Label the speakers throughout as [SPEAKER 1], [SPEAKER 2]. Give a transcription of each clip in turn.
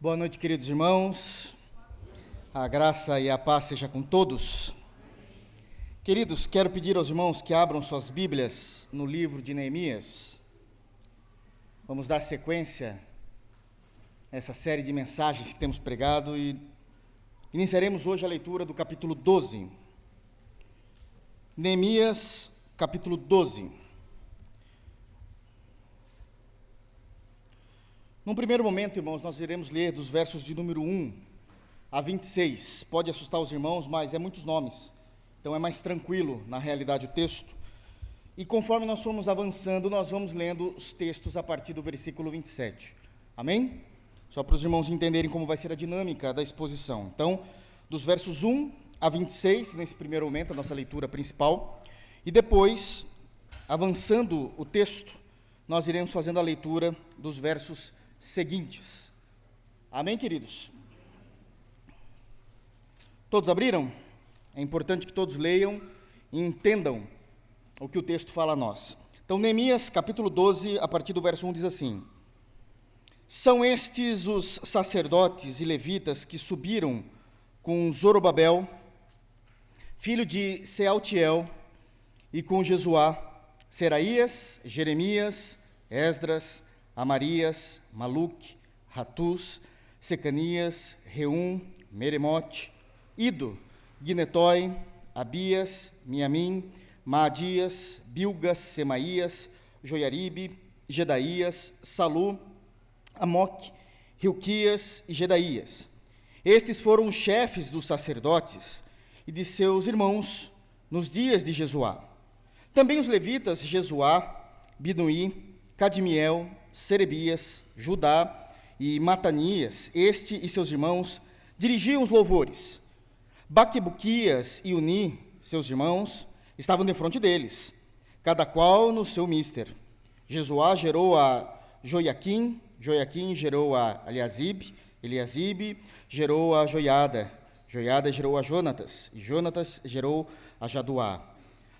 [SPEAKER 1] Boa noite, queridos irmãos. A graça e a paz seja com todos. Queridos, quero pedir aos irmãos que abram suas Bíblias no livro de Neemias. Vamos dar sequência a essa série de mensagens que temos pregado e iniciaremos hoje a leitura do capítulo 12. Neemias, capítulo 12. Num primeiro momento, irmãos, nós iremos ler dos versos de número 1 a 26. Pode assustar os irmãos, mas é muitos nomes, então é mais tranquilo, na realidade, o texto. E conforme nós formos avançando, nós vamos lendo os textos a partir do versículo 27. Amém? Só para os irmãos entenderem como vai ser a dinâmica da exposição. Então, dos versos 1 a 26, nesse primeiro momento, a nossa leitura principal. E depois, avançando o texto, nós iremos fazendo a leitura dos versos seguintes. Amém, queridos? Todos abriram? É importante que todos leiam e entendam o que o texto fala a nós. Então, Neemias, capítulo 12, a partir do verso 1, diz assim: São estes os sacerdotes e levitas que subiram com Zorobabel, filho de Sealtiel, e com Jesuá, Seraías, Jeremias, Esdras, Amarias, Maluque, Ratus, Secanias, Reum, Meremote, Ido, Ginetói, Abias, Miamim, Maadias, Bilgas, Semaías, Joiaribe, Jedaías, Salu, Amoque, Hilquias e Jedaías. Estes foram os chefes dos sacerdotes e de seus irmãos nos dias de Jesuá. Também os levitas Jesuá, Binuí, Cadmiel, Serebias, Judá e Matanias, este e seus irmãos, dirigiam os louvores. Baquebuquias e Uni, seus irmãos, estavam defronte deles, cada qual no seu mister. Jesuá gerou a Joiaquim, Joiaquim gerou a Eliasibe, Eliasibe gerou a Joiada, Joiada gerou a Jonatas, e Jonatas gerou a Jaduá.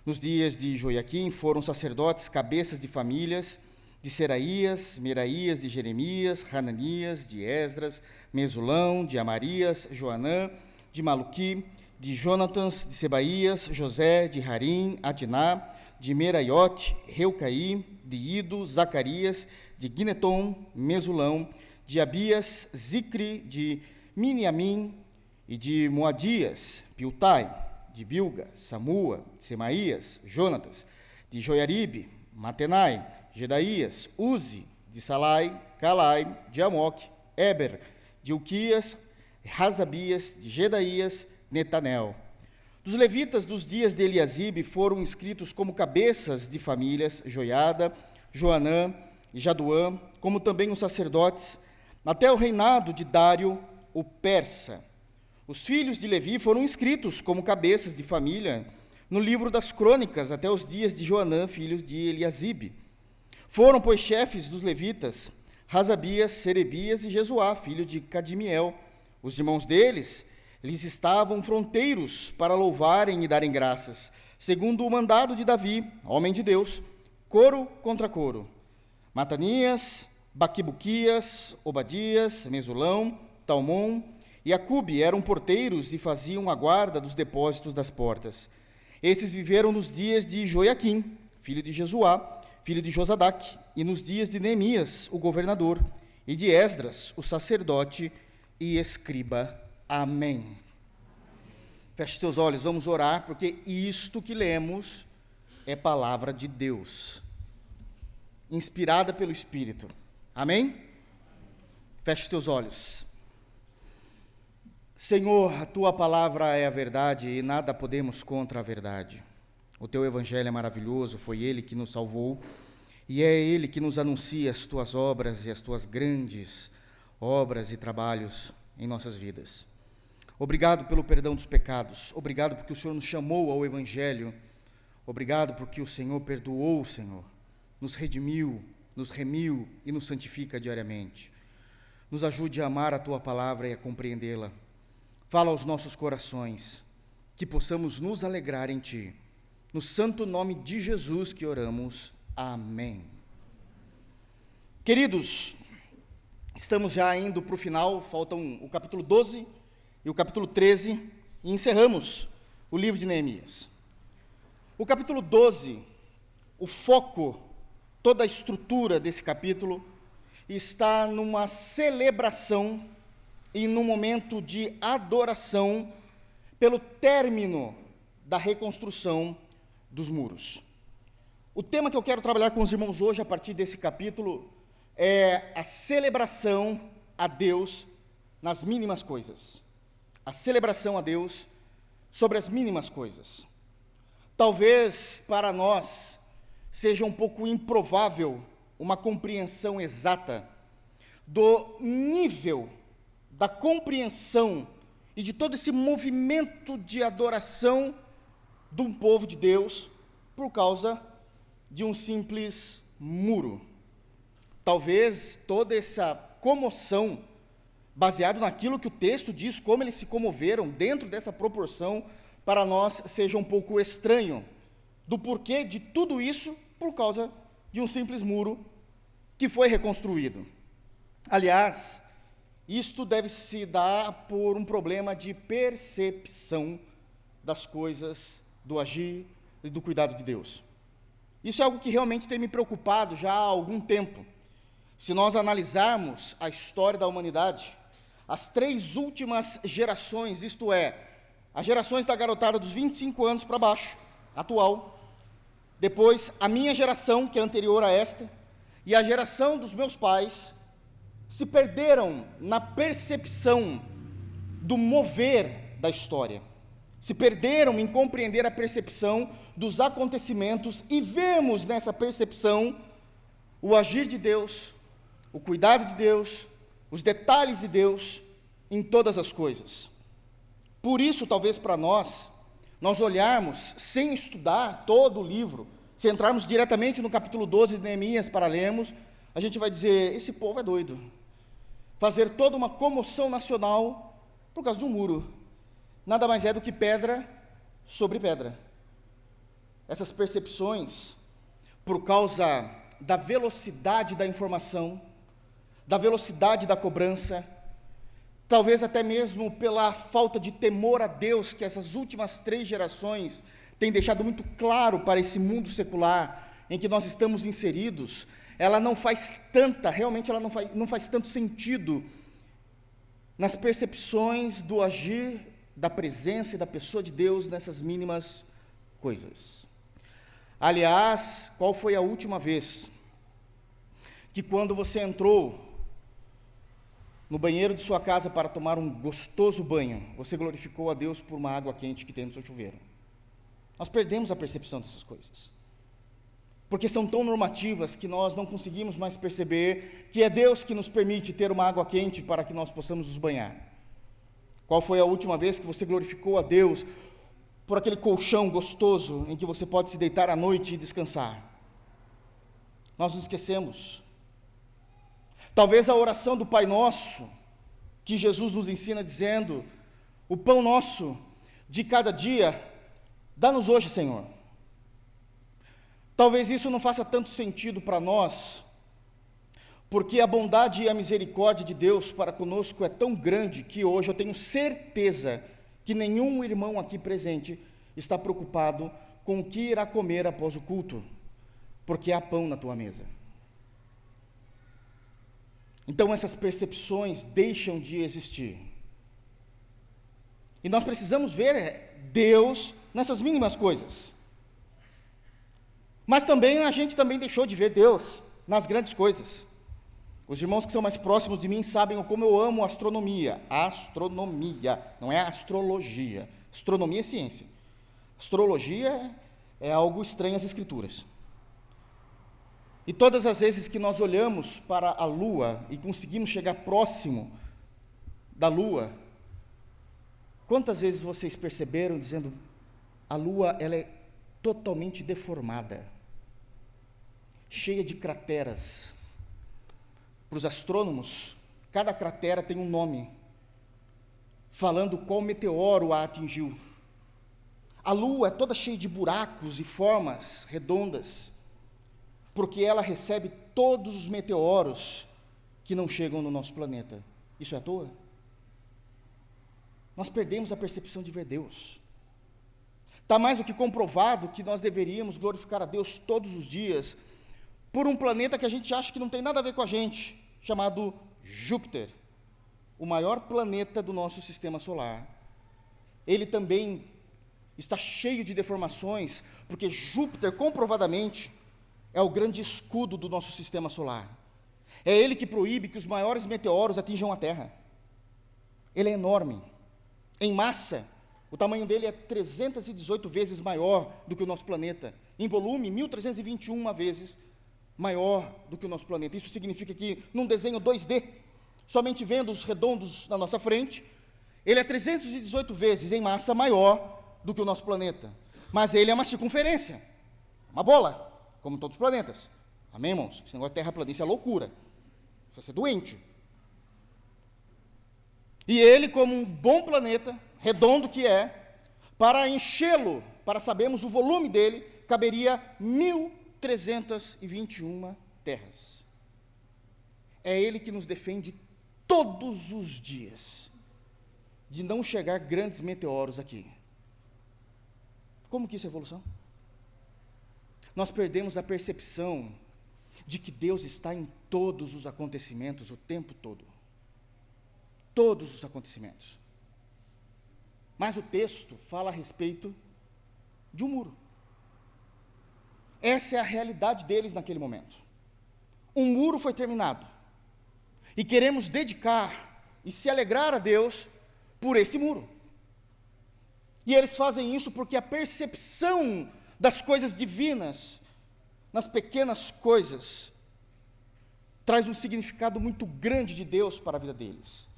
[SPEAKER 1] Nos dias de Joiaquim foram sacerdotes cabeças de famílias de Seraías, Meraías de Jeremias, Hananias, de Esdras, Mesulão, de Amarias, Joanã, de Maluqui, de Jonatans, de Sebaías, José, de Harim, Adiná, de Meraiote, Reucaí, de Ido, Zacarias, de Gineton, Mesulão, de Abias, Zicri, de Miniamim, e de Moadias, Piltai, de Bilga, Samua, Semaías, Jonatas, de Joiaribe, Matenai, Jedaías, Uzi, de Salai, Calai, de Amoque, Eber, de Uquias, Razabias, de Jedaías, Netanel. Dos levitas dos dias de Eliasibe foram inscritos como cabeças de famílias Joiada, Joanã e Jaduã, como também os sacerdotes, até o reinado de Dário, o persa. Os filhos de Levi foram inscritos como cabeças de família no livro das crônicas até os dias de Joanã, filho de Eliasibe. Foram, pois, chefes dos levitas, Razabias, Serebias e Jesuá, filho de Cadmiel. Os irmãos deles lhes estavam fronteiros para louvarem e darem graças, segundo o mandado de Davi, homem de Deus, coro contra coro. Matanias, Baquibuquias, Obadias, Mesulão, Talmon e Acube eram porteiros e faziam a guarda dos depósitos das portas. Esses viveram nos dias de Joiaquim, filho de Jesuá, filho de Josadaque, e nos dias de Neemias, o governador, e de Esdras, o sacerdote e escriba. Amém. Feche teus olhos, vamos orar, porque isto que lemos é palavra de Deus, inspirada pelo Espírito. Amém? Feche teus olhos. Senhor, a tua palavra é a verdade e nada podemos contra a verdade. O teu evangelho é maravilhoso, foi ele que nos salvou e é ele que nos anuncia as tuas obras e as tuas grandes obras e trabalhos em nossas vidas. Obrigado pelo perdão dos pecados, obrigado porque o Senhor nos chamou ao evangelho, obrigado porque o Senhor perdoou, Senhor, nos redimiu, nos remiu e nos santifica diariamente. Nos ajude a amar a tua palavra e a compreendê-la. Fala aos nossos corações, que possamos nos alegrar em ti. No santo nome de Jesus que oramos. Amém. Queridos, Estamos já indo para o final, faltam o capítulo 12 e o capítulo 13, e encerramos o livro de Neemias. O capítulo 12, o foco, toda a estrutura desse capítulo, está numa celebração e num momento de adoração pelo término da reconstrução dos muros. O tema que eu quero trabalhar com os irmãos hoje, a partir desse capítulo, é a celebração a Deus nas mínimas coisas. A celebração a Deus sobre as mínimas coisas. Talvez para nós seja um pouco improvável uma compreensão exata do nível da compreensão e de todo esse movimento de adoração de um povo de Deus por causa de um simples muro. Talvez toda essa comoção, baseado naquilo que o texto diz, como eles se comoveram dentro dessa proporção, para nós seja um pouco estranho, do porquê de tudo isso por causa de um simples muro que foi reconstruído. Aliás, isto deve se dar por um problema de percepção das coisas, do agir e do cuidado de Deus. Isso é algo que realmente tem me preocupado já há algum tempo. Se nós analisarmos a história da humanidade, as 3 últimas gerações, isto é, as gerações da garotada dos 25 anos para baixo, atual, depois a minha geração, que é anterior a esta, e a geração dos meus pais, se perderam na percepção do mover da história, se perderam em compreender a percepção dos acontecimentos e vemos nessa percepção o agir de Deus, o cuidado de Deus, os detalhes de Deus em todas as coisas. Por isso, talvez para nós olharmos sem estudar todo o livro, se entrarmos diretamente no capítulo 12 de Neemias para lermos, a gente vai dizer, esse povo é doido. Fazer toda uma comoção nacional por causa de um muro. Nada mais é do que pedra sobre pedra. Essas percepções, por causa da velocidade da informação, da velocidade da cobrança, talvez até mesmo pela falta de temor a Deus que essas últimas 3 gerações têm deixado muito claro para esse mundo secular em que nós estamos inseridos, ela não faz não faz tanto sentido nas percepções do agir, da presença e da pessoa de Deus nessas mínimas coisas. Aliás, qual foi a última vez que quando você entrou no banheiro de sua casa para tomar um gostoso banho, você glorificou a Deus por uma água quente que tem no seu chuveiro? Nós perdemos a percepção dessas coisas, porque são tão normativas que nós não conseguimos mais perceber que é Deus que nos permite ter uma água quente para que nós possamos nos banhar. Qual foi a última vez que você glorificou a Deus por aquele colchão gostoso em que você pode se deitar à noite e descansar? Nós nos esquecemos. Talvez a oração do Pai Nosso, que Jesus nos ensina dizendo, o pão nosso de cada dia, dá-nos hoje, Senhor. Talvez isso não faça tanto sentido para nós, porque a bondade e a misericórdia de Deus para conosco é tão grande que hoje eu tenho certeza que nenhum irmão aqui presente está preocupado com o que irá comer após o culto, porque há pão na tua mesa. Então essas percepções deixam de existir. E nós precisamos ver Deus nessas mínimas coisas. Mas também a gente deixou de ver Deus nas grandes coisas. Os irmãos que são mais próximos de mim sabem como eu amo astronomia. Astronomia, não é astrologia. Astronomia é ciência. Astrologia é algo estranho às Escrituras. E todas as vezes que nós olhamos para a Lua e conseguimos chegar próximo da Lua, quantas vezes vocês perceberam dizendo, a Lua ela é totalmente deformada, cheia de crateras. Para os astrônomos, cada cratera tem um nome, falando qual meteoro a atingiu. A Lua é toda cheia de buracos e formas redondas, porque ela recebe todos os meteoros que não chegam no nosso planeta. Isso é à toa? Nós perdemos a percepção de ver Deus. Está mais do que comprovado que nós deveríamos glorificar a Deus todos os dias por um planeta que a gente acha que não tem nada a ver com a gente, chamado Júpiter, o maior planeta do nosso sistema solar. Ele também está cheio de deformações, porque Júpiter, comprovadamente, é o grande escudo do nosso sistema solar. É ele que proíbe que os maiores meteoros atinjam a Terra. Ele é enorme. Em massa, o tamanho dele é 318 vezes maior do que o nosso planeta. Em volume, 1.321 vezes maior do que o nosso planeta. Isso significa que, num desenho 2D, somente vendo os redondos na nossa frente, ele é 318 vezes em massa maior do que o nosso planeta. Mas ele é uma circunferência, uma bola, como todos os planetas. Amém, irmãos? Esse negócio de terraplanismo é loucura. Você vai ser doente. E ele, como um bom planeta, redondo que é, para enchê-lo, para sabermos o volume dele, caberia 1.321 terras. É ele que nos defende todos os dias de não chegar grandes meteoros aqui. Como que isso é evolução? Nós perdemos a percepção de que Deus está em todos os acontecimentos o tempo todo. Todos os acontecimentos. Mas o texto fala a respeito de um muro. Essa é a realidade deles naquele momento. Um muro foi terminado. E queremos dedicar e se alegrar a Deus por esse muro. E eles fazem isso porque a percepção das coisas divinas, nas pequenas coisas, traz um significado muito grande de Deus para a vida deles.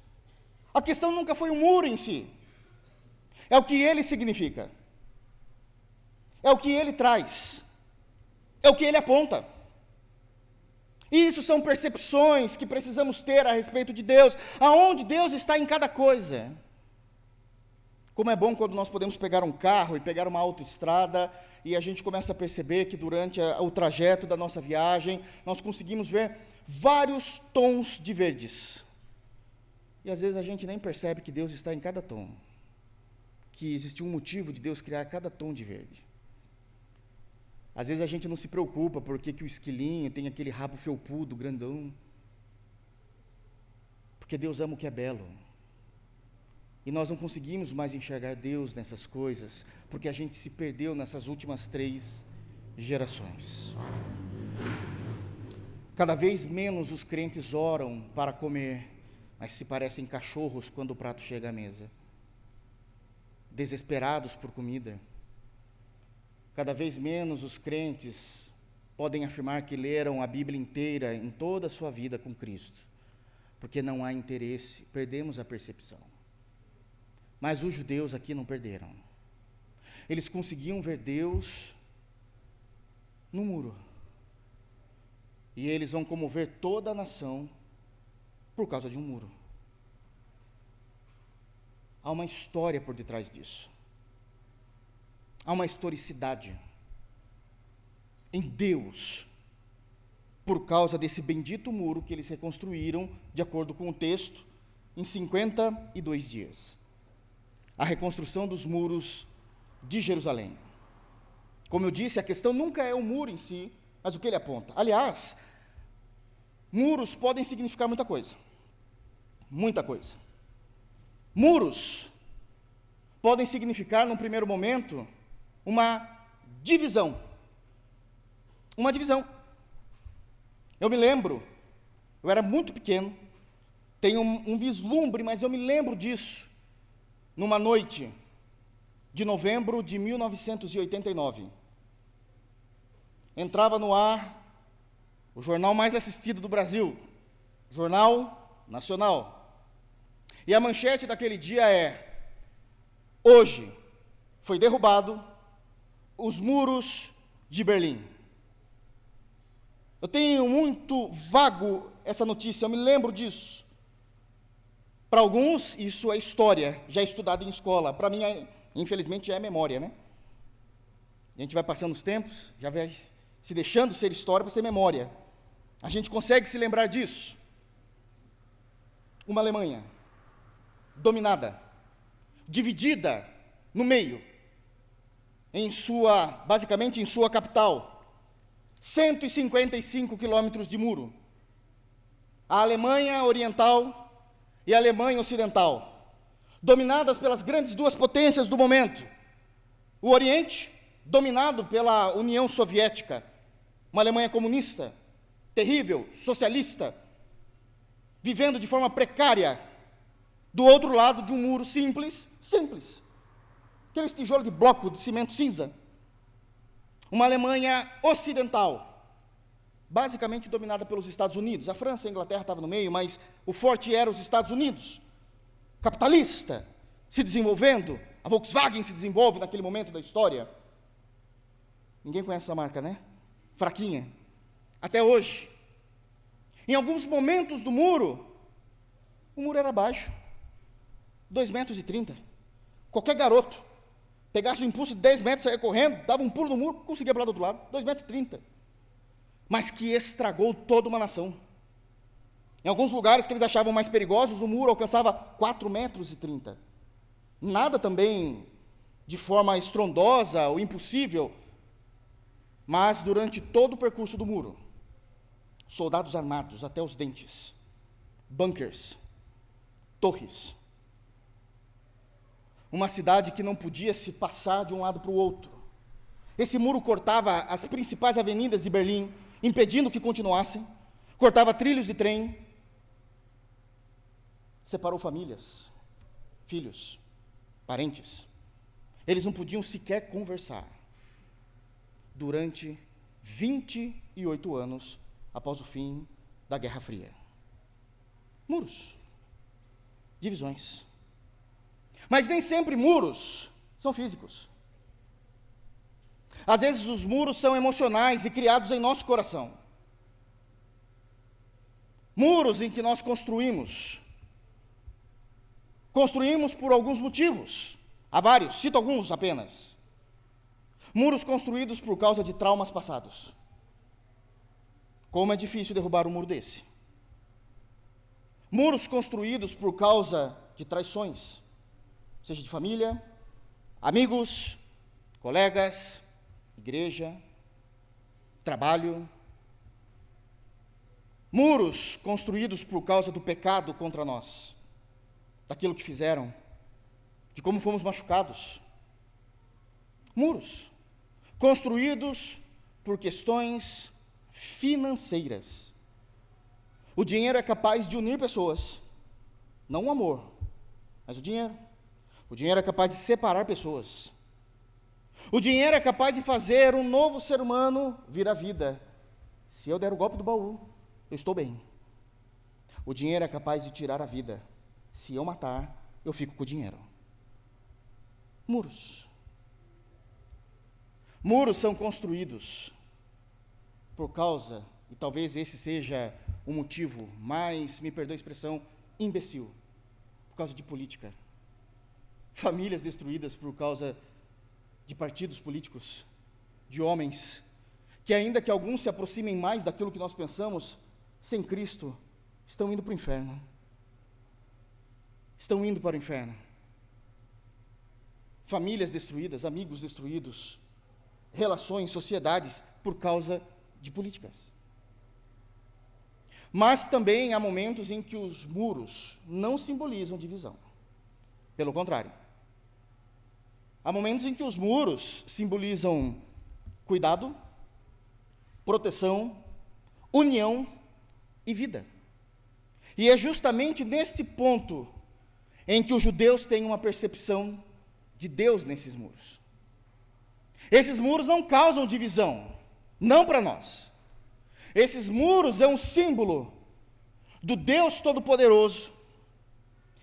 [SPEAKER 1] A questão nunca foi o muro em si, é o que ele significa, é o que ele traz, é o que ele aponta. E isso são percepções que precisamos ter a respeito de Deus, aonde Deus está em cada coisa. Como é bom quando nós podemos pegar um carro e pegar uma autoestrada e a gente começa a perceber que durante o trajeto da nossa viagem, nós conseguimos ver vários tons de verdes. E às vezes a gente nem percebe que Deus está em cada tom, que existe um motivo de Deus criar cada tom de verde. Às vezes a gente não se preocupa porque que o esquilinho tem aquele rabo felpudo, grandão. Porque Deus ama o que é belo. E nós não conseguimos mais enxergar Deus nessas coisas, porque a gente se perdeu nessas últimas 3 gerações. Cada vez menos os crentes oram para comer, mas se parecem cachorros quando o prato chega à mesa, desesperados por comida. Cada vez menos os crentes podem afirmar que leram a Bíblia inteira em toda a sua vida com Cristo, porque não há interesse, perdemos a percepção. Mas os judeus aqui não perderam. Eles conseguiam ver Deus no muro. E eles vão comover toda a nação por causa de um muro. Há uma história por detrás disso. Há uma historicidade em Deus, por causa desse bendito muro que eles reconstruíram, de acordo com o texto, em 52 dias. A reconstrução dos muros de Jerusalém. Como eu disse, a questão nunca é o muro em si, mas o que ele aponta. Aliás, muros podem significar muita coisa. Muita coisa. Muros podem significar, num primeiro momento, uma divisão. Uma divisão. Eu me lembro, eu era muito pequeno, tenho um vislumbre, mas eu me lembro disso. Numa noite de novembro de 1989, entrava no ar o jornal mais assistido do Brasil, Jornal Nacional. E a manchete daquele dia é: hoje foi derrubado os muros de Berlim. Eu tenho muito vago essa notícia, eu me lembro disso. Para alguns, isso é história, já é estudado em escola. Para mim, infelizmente, já é memória, né? A gente vai passando os tempos, já vai se deixando ser história para ser memória. A gente consegue se lembrar disso. uma Alemanha dominada, dividida no meio, basicamente em sua capital, 155 quilômetros de muro. A Alemanha Oriental e a Alemanha Ocidental, dominadas pelas grandes duas potências do momento. O Oriente, dominado pela União Soviética, uma Alemanha comunista, terrível, socialista, vivendo de forma precária, do outro lado de um muro simples, aqueles tijolos de bloco de cimento cinza. Uma Alemanha ocidental, basicamente dominada pelos Estados Unidos. A França e a Inglaterra estavam no meio, mas o forte era os Estados Unidos, capitalista, se desenvolvendo. A Volkswagen se desenvolve naquele momento da história. Ninguém conhece essa marca, né? Fraquinha. Até hoje. Em alguns momentos do muro, o muro era baixo, 2,30 metros. Qualquer garoto pegasse o impulso de 10 metros, saia correndo, dava um pulo no muro, conseguia pular do outro lado, 2,30 metros. Mas que estragou toda uma nação. Em alguns lugares que eles achavam mais perigosos, o muro alcançava 4,30 metros. Nada também de forma estrondosa ou impossível, mas durante todo o percurso do muro, soldados armados até os dentes, bunkers, torres. Uma cidade que não podia se passar de um lado para o outro. Esse muro cortava as principais avenidas de Berlim, impedindo que continuassem, cortava trilhos de trem, separou famílias, filhos, parentes. Eles não podiam sequer conversar durante 28 anos após o fim da Guerra Fria. Muros, divisões. Mas nem sempre muros são físicos. Às vezes os muros são emocionais e criados em nosso coração. Muros em que nós construímos. Construímos por alguns motivos. Há vários, cito alguns apenas. Muros construídos por causa de traumas passados. Como é difícil derrubar um muro desse. Muros construídos por causa de traições, seja de família, amigos, colegas, igreja, trabalho. Muros construídos por causa do pecado contra nós, daquilo que fizeram, de como fomos machucados. Muros construídos por questões financeiras. O dinheiro é capaz de unir pessoas, não o amor, mas o dinheiro. O dinheiro é capaz de separar pessoas. O dinheiro é capaz de fazer um novo ser humano vir à vida. Se eu der o golpe do baú, eu estou bem. O dinheiro é capaz de tirar a vida. Se eu matar, eu fico com o dinheiro. Muros. Muros são construídos por causa, e talvez esse seja o motivo mais, me perdoe a expressão, imbecil, por causa de política. Famílias destruídas por causa de partidos políticos, de homens, que ainda que alguns se aproximem mais daquilo que nós pensamos, sem Cristo, estão indo para o inferno. Estão indo para o inferno. Famílias destruídas, amigos destruídos, relações, sociedades, por causa de políticas. Mas também há momentos em que os muros não simbolizam divisão. Pelo contrário. Há momentos em que os muros simbolizam cuidado, proteção, união e vida. E é justamente nesse ponto em que os judeus têm uma percepção de Deus nesses muros. Esses muros não causam divisão, não para nós. Esses muros é um símbolo do Deus Todo-Poderoso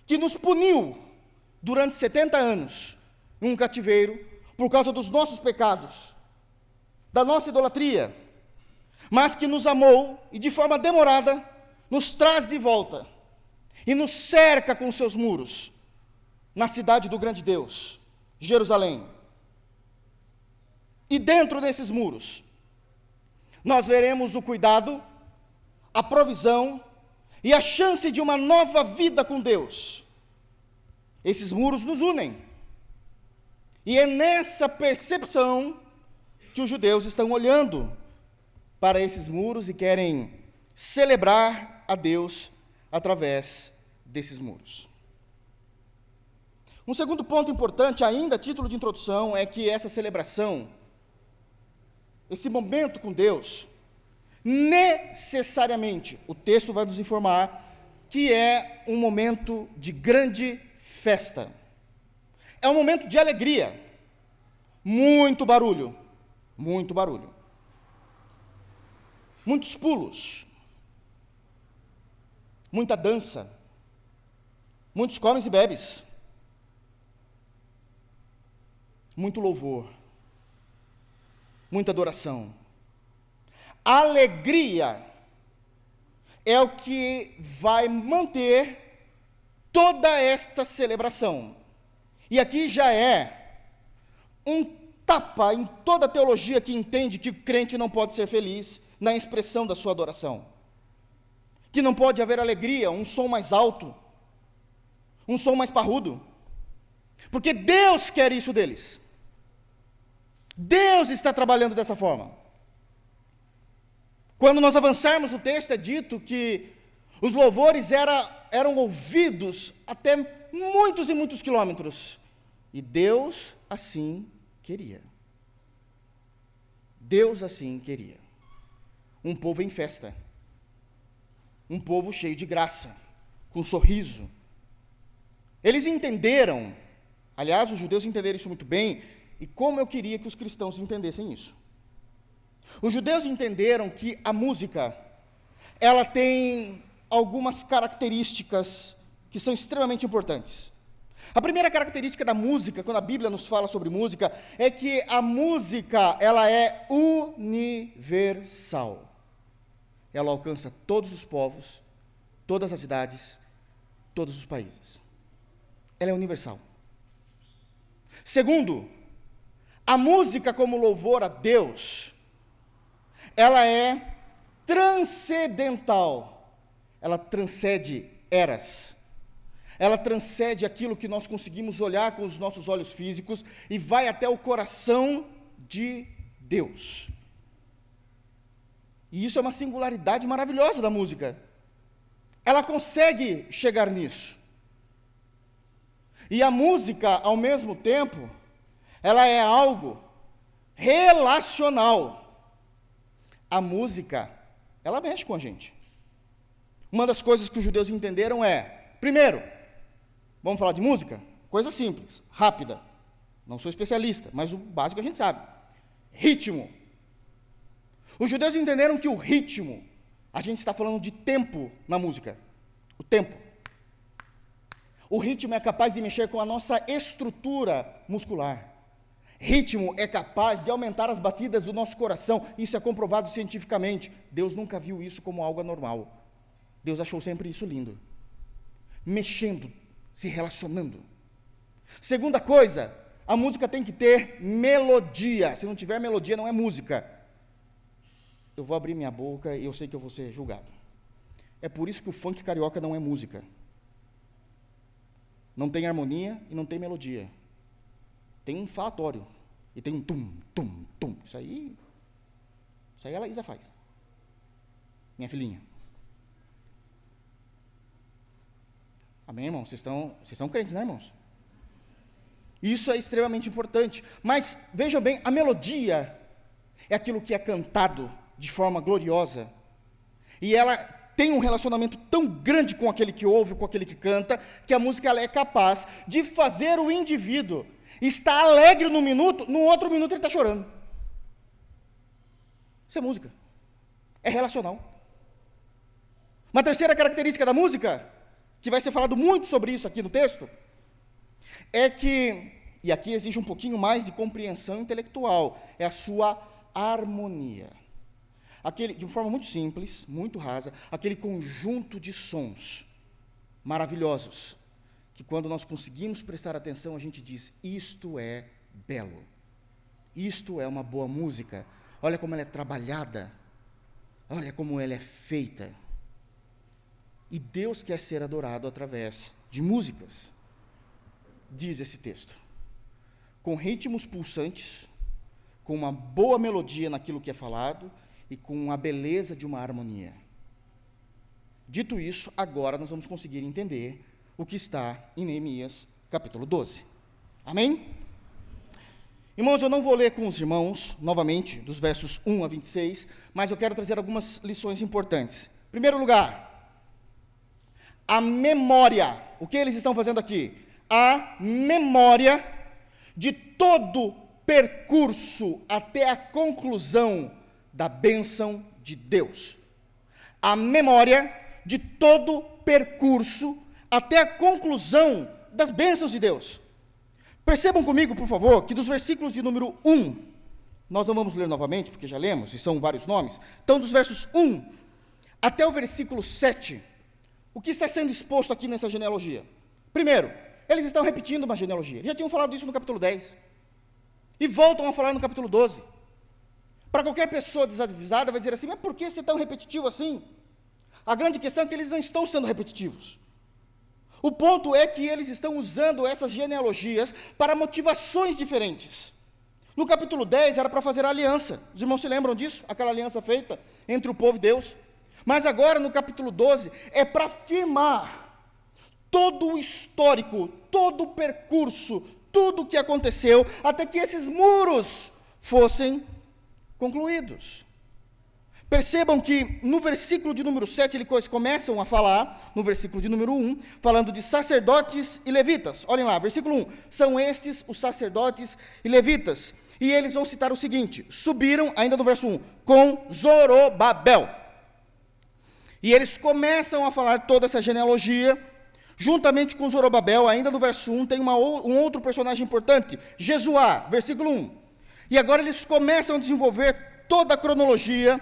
[SPEAKER 1] que nos puniu durante 70 anos em um cativeiro por causa dos nossos pecados, da nossa idolatria, mas que nos amou e de forma demorada nos traz de volta e nos cerca com seus muros na cidade do grande Deus, Jerusalém. E dentro desses muros, nós veremos o cuidado, a provisão e a chance de uma nova vida com Deus. Esses muros nos unem. E é nessa percepção que os judeus estão olhando para esses muros e querem celebrar a Deus através desses muros. Um segundo ponto importante, ainda a título de introdução, é que essa celebração, esse momento com Deus, necessariamente, o texto vai nos informar que é um momento de grande festa. É um momento de alegria. Muito barulho. Muito barulho. Muitos pulos. Muita dança. Muitos comes e bebes. Muito louvor. Muita adoração. Alegria é o que vai manter toda esta celebração. E aqui já é um tapa em toda a teologia que entende que o crente não pode ser feliz na expressão da sua adoração. Que não pode haver alegria, um som mais alto, um som mais parrudo. Porque Deus quer isso deles. Deus está trabalhando dessa forma. Quando nós avançarmos no texto, é dito que os louvores eram ouvidos até muitos e muitos quilômetros. E Deus assim queria. Deus assim queria. Um povo em festa. Um povo cheio de graça, com sorriso. Eles entenderam, aliás, os judeus entenderam isso muito bem, e como eu queria que os cristãos entendessem isso. Os judeus entenderam que a música, ela tem algumas características que são extremamente importantes. A primeira característica da música, quando a Bíblia nos fala sobre música, é que a música, ela é universal. Ela alcança todos os povos, todas as idades, todos os países. Ela é universal. Segundo, a música como louvor a Deus, ela é transcendental, ela transcende eras, ela transcende aquilo que nós conseguimos olhar com os nossos olhos físicos e vai até o coração de Deus. E isso é uma singularidade maravilhosa da música. Ela consegue chegar nisso. E a música, ao mesmo tempo, ela é algo relacional. A música, ela mexe com a gente. Uma das coisas que os judeus entenderam é, primeiro, vamos falar de música? Coisa simples, rápida. Não sou especialista, mas o básico a gente sabe. Ritmo. Os judeus entenderam que o ritmo, a gente está falando de tempo na música. O tempo. O ritmo é capaz de mexer com a nossa estrutura muscular. Ritmo é capaz de aumentar as batidas do nosso coração. Isso é comprovado cientificamente. Deus nunca viu isso como algo anormal. Deus achou sempre isso lindo. Mexendo, se relacionando. Segunda coisa, a música tem que ter melodia. Se não tiver melodia, não é música. Eu vou abrir minha boca e eu sei que eu vou ser julgado. É por isso que o funk carioca não é música. Não tem harmonia e não tem melodia. Tem um falatório. E tem um tum, tum, tum. Isso aí a Laísa faz. Minha filhinha. Amém, irmãos? Vocês são crentes, né, irmãos? Isso é extremamente importante. Mas, vejam bem, a melodia é aquilo que é cantado de forma gloriosa. E ela tem um relacionamento tão grande com aquele que ouve, com aquele que canta, que a música ela é capaz de fazer o indivíduo estar alegre num minuto, no outro minuto ele está chorando. Isso é música. É relacional. Uma terceira característica da música, que vai ser falado muito sobre isso aqui no texto, é que, e aqui exige um pouquinho mais de compreensão intelectual, é a sua harmonia. De uma forma muito simples, muito rasa, aquele conjunto de sons maravilhosos, que quando nós conseguimos prestar atenção, a gente diz, isto é belo, isto é uma boa música, olha como ela é trabalhada, olha como ela é feita. E Deus quer ser adorado através de músicas, diz esse texto, com ritmos pulsantes, com uma boa melodia naquilo que é falado e com a beleza de uma harmonia. Dito isso, agora nós vamos conseguir entender o que está em Neemias, capítulo 12. Amém? Irmãos, eu não vou ler com os irmãos, novamente, dos versos 1 a 26, mas eu quero trazer algumas lições importantes. Em primeiro lugar, a memória. O que eles estão fazendo aqui? A memória de todo percurso até a conclusão da bênção de Deus. A memória de todo percurso até a conclusão das bênçãos de Deus. Percebam comigo, por favor, que dos versículos de número 1, nós não vamos ler novamente, porque já lemos, e são vários nomes. Então, dos versos 1 até o versículo 7, o que está sendo exposto aqui nessa genealogia? Primeiro, eles estão repetindo uma genealogia. Eles já tinham falado isso no capítulo 10. E voltam a falar no capítulo 12. Para qualquer pessoa desavisada, vai dizer assim, mas por que ser tão repetitivo assim? A grande questão é que eles não estão sendo repetitivos. O ponto é que eles estão usando essas genealogias para motivações diferentes. No capítulo 10 era para fazer a aliança. Os irmãos se lembram disso? Aquela aliança feita entre o povo e Deus. Mas agora, no capítulo 12, é para afirmar todo o histórico, todo o percurso, tudo o que aconteceu, até que esses muros fossem concluídos. Percebam que no versículo de número 7, eles começam a falar, no versículo de número 1, falando de sacerdotes e levitas. Olhem lá, versículo 1, são estes os sacerdotes e levitas. E eles vão citar o seguinte, subiram, ainda no verso 1, com Zorobabel. E eles começam a falar toda essa genealogia, juntamente com Zorobabel, ainda no verso 1, tem um outro personagem importante, Jesuá, versículo 1. E agora eles começam a desenvolver toda a cronologia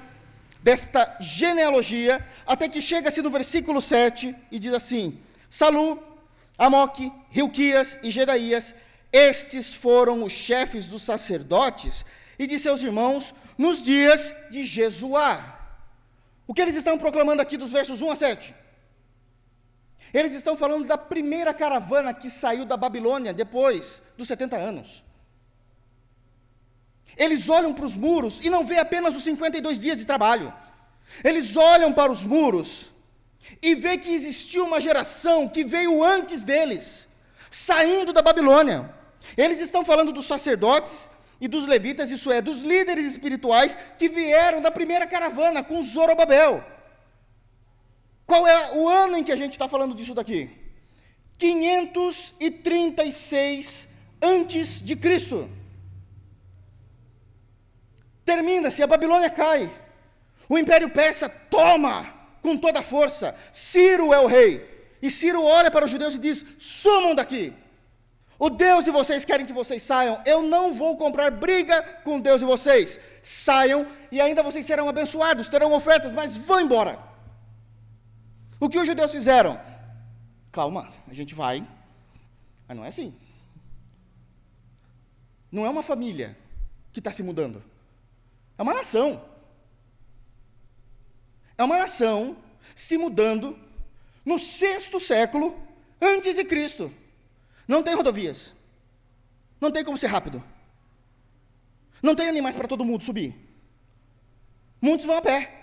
[SPEAKER 1] desta genealogia, até que chega-se no versículo 7 e diz assim, Salu, Amoque, Hilquias e Jedaías, estes foram os chefes dos sacerdotes e de seus irmãos nos dias de Jesuá. O que eles estão proclamando aqui dos versos 1 a 7? Eles estão falando da primeira caravana que saiu da Babilônia depois dos 70 anos. Eles olham para os muros e não vê apenas os 52 dias de trabalho. Eles olham para os muros e vê que existiu uma geração que veio antes deles, saindo da Babilônia. Eles estão falando dos sacerdotes e dos levitas, isso é, dos líderes espirituais que vieram da primeira caravana com Zorobabel. Qual é o ano em que a gente está falando disso daqui? 536 antes de Cristo. Termina-se, a Babilônia cai. O Império Persa toma com toda a força. Ciro é o rei. E Ciro olha para os judeus e diz, sumam daqui. O Deus de vocês querem que vocês saiam. Eu não vou comprar briga com o Deus de vocês. Saiam e ainda vocês serão abençoados, terão ofertas, mas vão embora. O que os judeus fizeram? Calma, a gente vai. Mas não é assim. Não é uma família que está se mudando. É uma nação. É uma nação se mudando no 6º século antes de Cristo. Não tem rodovias. Não tem como ser rápido. Não tem animais para todo mundo subir. Muitos vão a pé.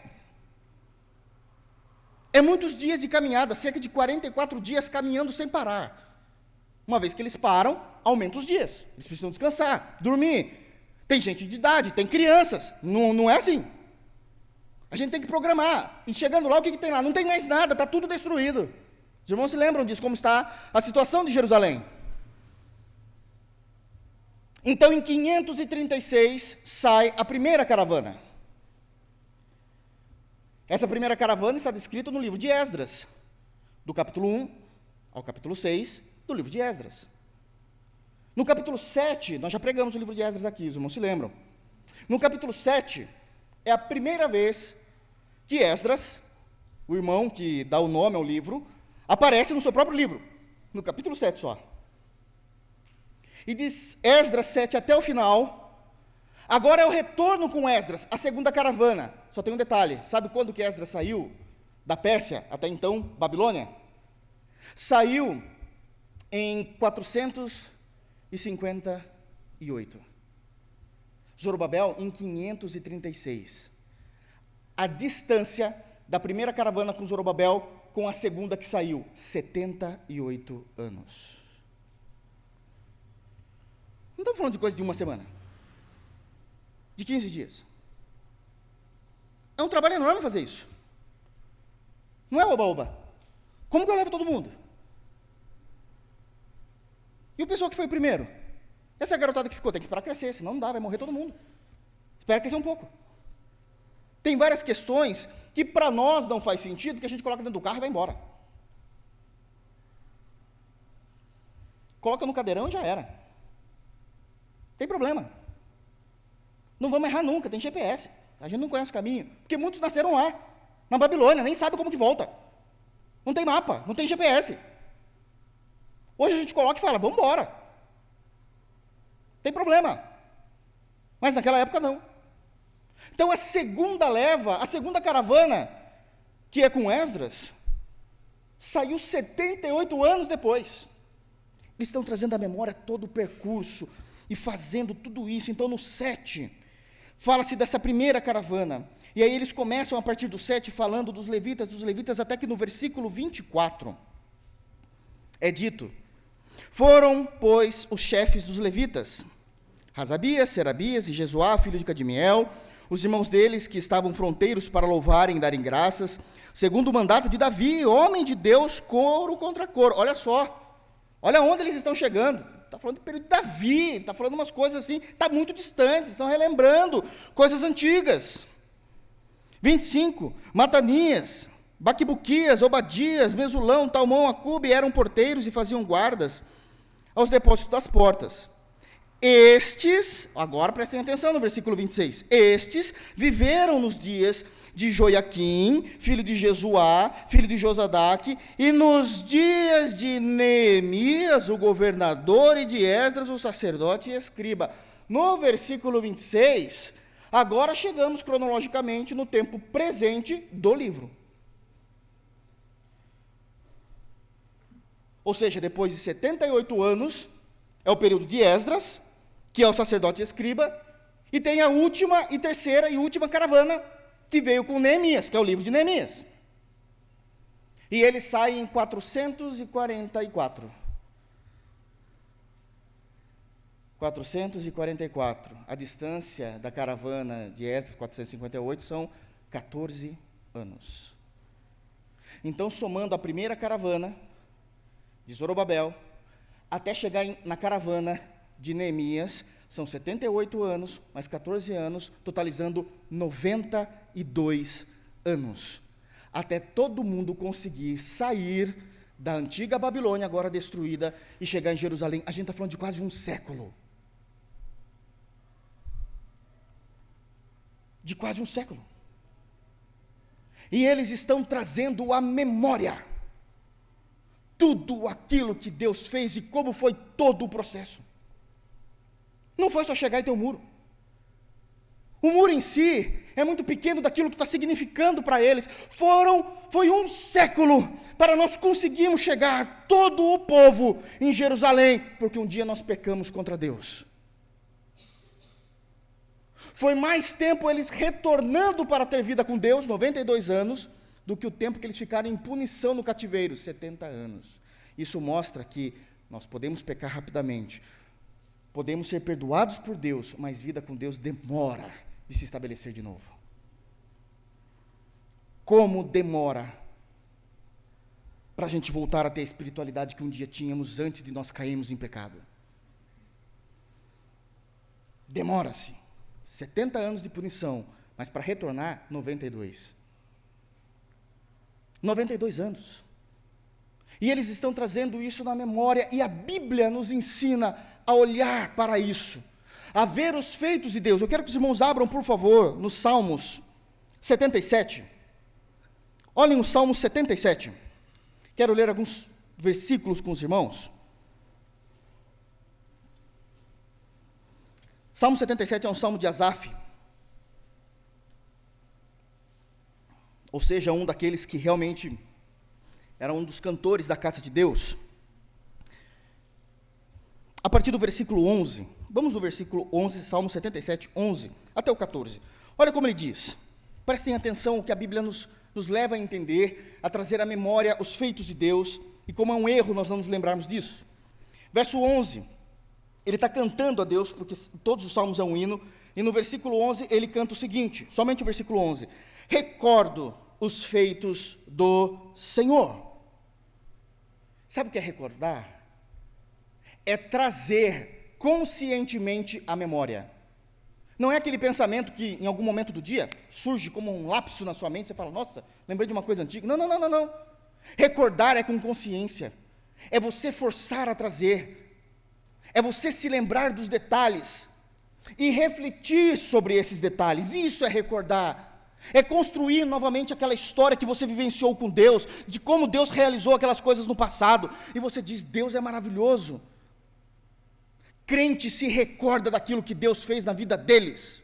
[SPEAKER 1] É muitos dias de caminhada, cerca de 44 dias caminhando sem parar. Uma vez que eles param, aumenta os dias. Eles precisam descansar, dormir. Tem gente de idade, tem crianças. Não é assim. A gente tem que programar. E chegando lá, o que tem lá? Não tem mais nada, está tudo destruído. Os irmãos se lembram disso, como está a situação de Jerusalém. Então, em 536, sai a primeira caravana. Essa primeira caravana está descrita no livro de Esdras, do capítulo 1 ao capítulo 6 do livro de Esdras. No capítulo 7, nós já pregamos o livro de Esdras aqui, os irmãos se lembram. No capítulo 7, é a primeira vez que Esdras, o irmão que dá o nome ao livro, aparece no seu próprio livro, no capítulo 7 só. E diz Esdras 7 até o final, agora é o retorno com Esdras, a segunda caravana. Só tem um detalhe, sabe quando que Esdras saiu da Pérsia, até então Babilônia, saiu em 458. Zorobabel em 536. A distância da primeira caravana com Zorobabel com a segunda que saiu, 78 anos. Não estamos falando de coisa de uma semana, de 15 dias. É um trabalho enorme fazer isso. Não é oba-oba. Como que eu levo todo mundo? E o pessoal que foi primeiro? Essa garotada que ficou, tem que esperar crescer, senão não dá, vai morrer todo mundo. Espera crescer um pouco. Tem várias questões que para nós não faz sentido, que a gente coloca dentro do carro e vai embora. Coloca no cadeirão e já era. Tem problema. Não vamos errar nunca, tem GPS. A gente não conhece o caminho, porque muitos nasceram lá, na Babilônia, nem sabe como que volta. Não tem mapa, não tem GPS. Hoje a gente coloca e fala, vamos embora. Tem problema. Mas naquela época não. Então a segunda leva, a segunda caravana, que é com Esdras, saiu 78 anos depois. Eles estão trazendo à memória todo o percurso e fazendo tudo isso. Então no 7, fala-se dessa primeira caravana. E aí eles começam a partir do 7 falando dos levitas, até que no versículo 24 é dito: foram, pois, os chefes dos levitas, Hasabias, Serabias e Jesuá, filho de Cadmiel, os irmãos deles que estavam fronteiros para louvarem e darem graças, segundo o mandato de Davi, homem de Deus, coro contra coro. Olha só, olha onde eles estão chegando. Está falando do período de Davi, está falando umas coisas assim, está muito distante, estão relembrando coisas antigas. 25, Matanias, Baquibuquias, Obadias, Mesulão, Talmão, Acube eram porteiros e faziam guardas aos depósitos das portas. Estes, agora prestem atenção no versículo 26, estes viveram nos dias de Joiaquim, filho de Jesuá, filho de Josadaque, e nos dias de Neemias, o governador, e de Esdras, o sacerdote e escriba. No versículo 26, agora chegamos cronologicamente no tempo presente do livro. Ou seja, depois de 78 anos, é o período de Esdras, que é o sacerdote e escriba, e tem a última e terceira e última caravana, que veio com Neemias, que é o livro de Neemias. E ele sai em 444. 444. A distância da caravana de Esdras, 458, são 14 anos. Então, somando a primeira caravana de Zorobabel, até chegar na caravana de Neemias, são 78 anos, mais 14 anos, totalizando 92 anos. Até todo mundo conseguir sair da antiga Babilônia, agora destruída, e chegar em Jerusalém. A gente está falando de quase um século. De quase um século. E eles estão trazendo à memória tudo aquilo que Deus fez e como foi todo o processo. Não foi só chegar e ter um muro. O muro em si é muito pequeno daquilo que está significando para eles. Foi um século para nós conseguirmos chegar, todo o povo, em Jerusalém, porque um dia nós pecamos contra Deus. Foi mais tempo eles retornando para ter vida com Deus, 92 anos, do que o tempo que eles ficaram em punição no cativeiro, 70 anos. Isso mostra que nós podemos pecar rapidamente, podemos ser perdoados por Deus, mas vida com Deus demora de se estabelecer de novo. Como demora para a gente voltar a ter a espiritualidade que um dia tínhamos antes de nós cairmos em pecado? Demora-se. 70 anos de punição, mas para retornar, 92. 92 anos. E eles estão trazendo isso na memória, e a Bíblia nos ensina a olhar para isso, a ver os feitos de Deus. Eu quero que os irmãos abram, por favor, nos Salmos 77. Olhem o Salmo 77. Quero ler alguns versículos com os irmãos. Salmo 77 é um salmo de Asaf. ou seja, um daqueles que realmente era um dos cantores da casa de Deus. A partir do versículo 11, vamos no versículo 11, Salmo 77, 11, até o 14. Olha como ele diz, prestem atenção o que a Bíblia nos leva a entender, a trazer à memória os feitos de Deus, e como é um erro nós não nos lembrarmos disso. Verso 11, ele está cantando a Deus, porque todos os salmos é um hino, e no versículo 11 ele canta o seguinte, somente o versículo 11, recordo os feitos do Senhor. Sabe o que é recordar? É trazer conscientemente à memória. Não é aquele pensamento que em algum momento do dia surge como um lapso na sua mente, você fala, nossa, lembrei de uma coisa antiga. Não. Recordar é com consciência, é você forçar a trazer, é você se lembrar dos detalhes e refletir sobre esses detalhes. Isso é recordar. É construir novamente aquela história que você vivenciou com Deus, de como Deus realizou aquelas coisas no passado, e você diz, Deus é maravilhoso. Crente se recorda daquilo que Deus fez na vida deles,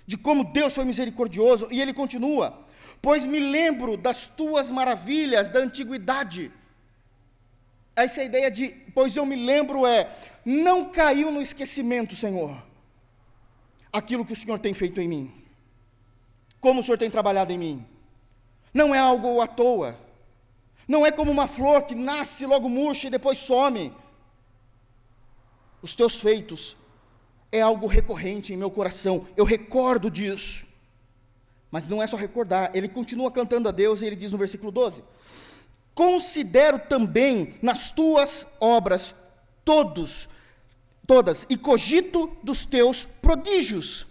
[SPEAKER 1] de como Deus foi misericordioso, e ele continua, pois me lembro das tuas maravilhas da antiguidade. Essa ideia de, pois eu me lembro não caiu no esquecimento, Senhor, aquilo que o Senhor tem feito em mim, como o Senhor tem trabalhado em mim, não é algo à toa, não é como uma flor que nasce, logo murcha e depois some. Os teus feitos é algo recorrente em meu coração, eu recordo disso, mas não é só recordar, ele continua cantando a Deus e ele diz no versículo 12, considero também nas tuas obras todas, e cogito dos teus prodígios.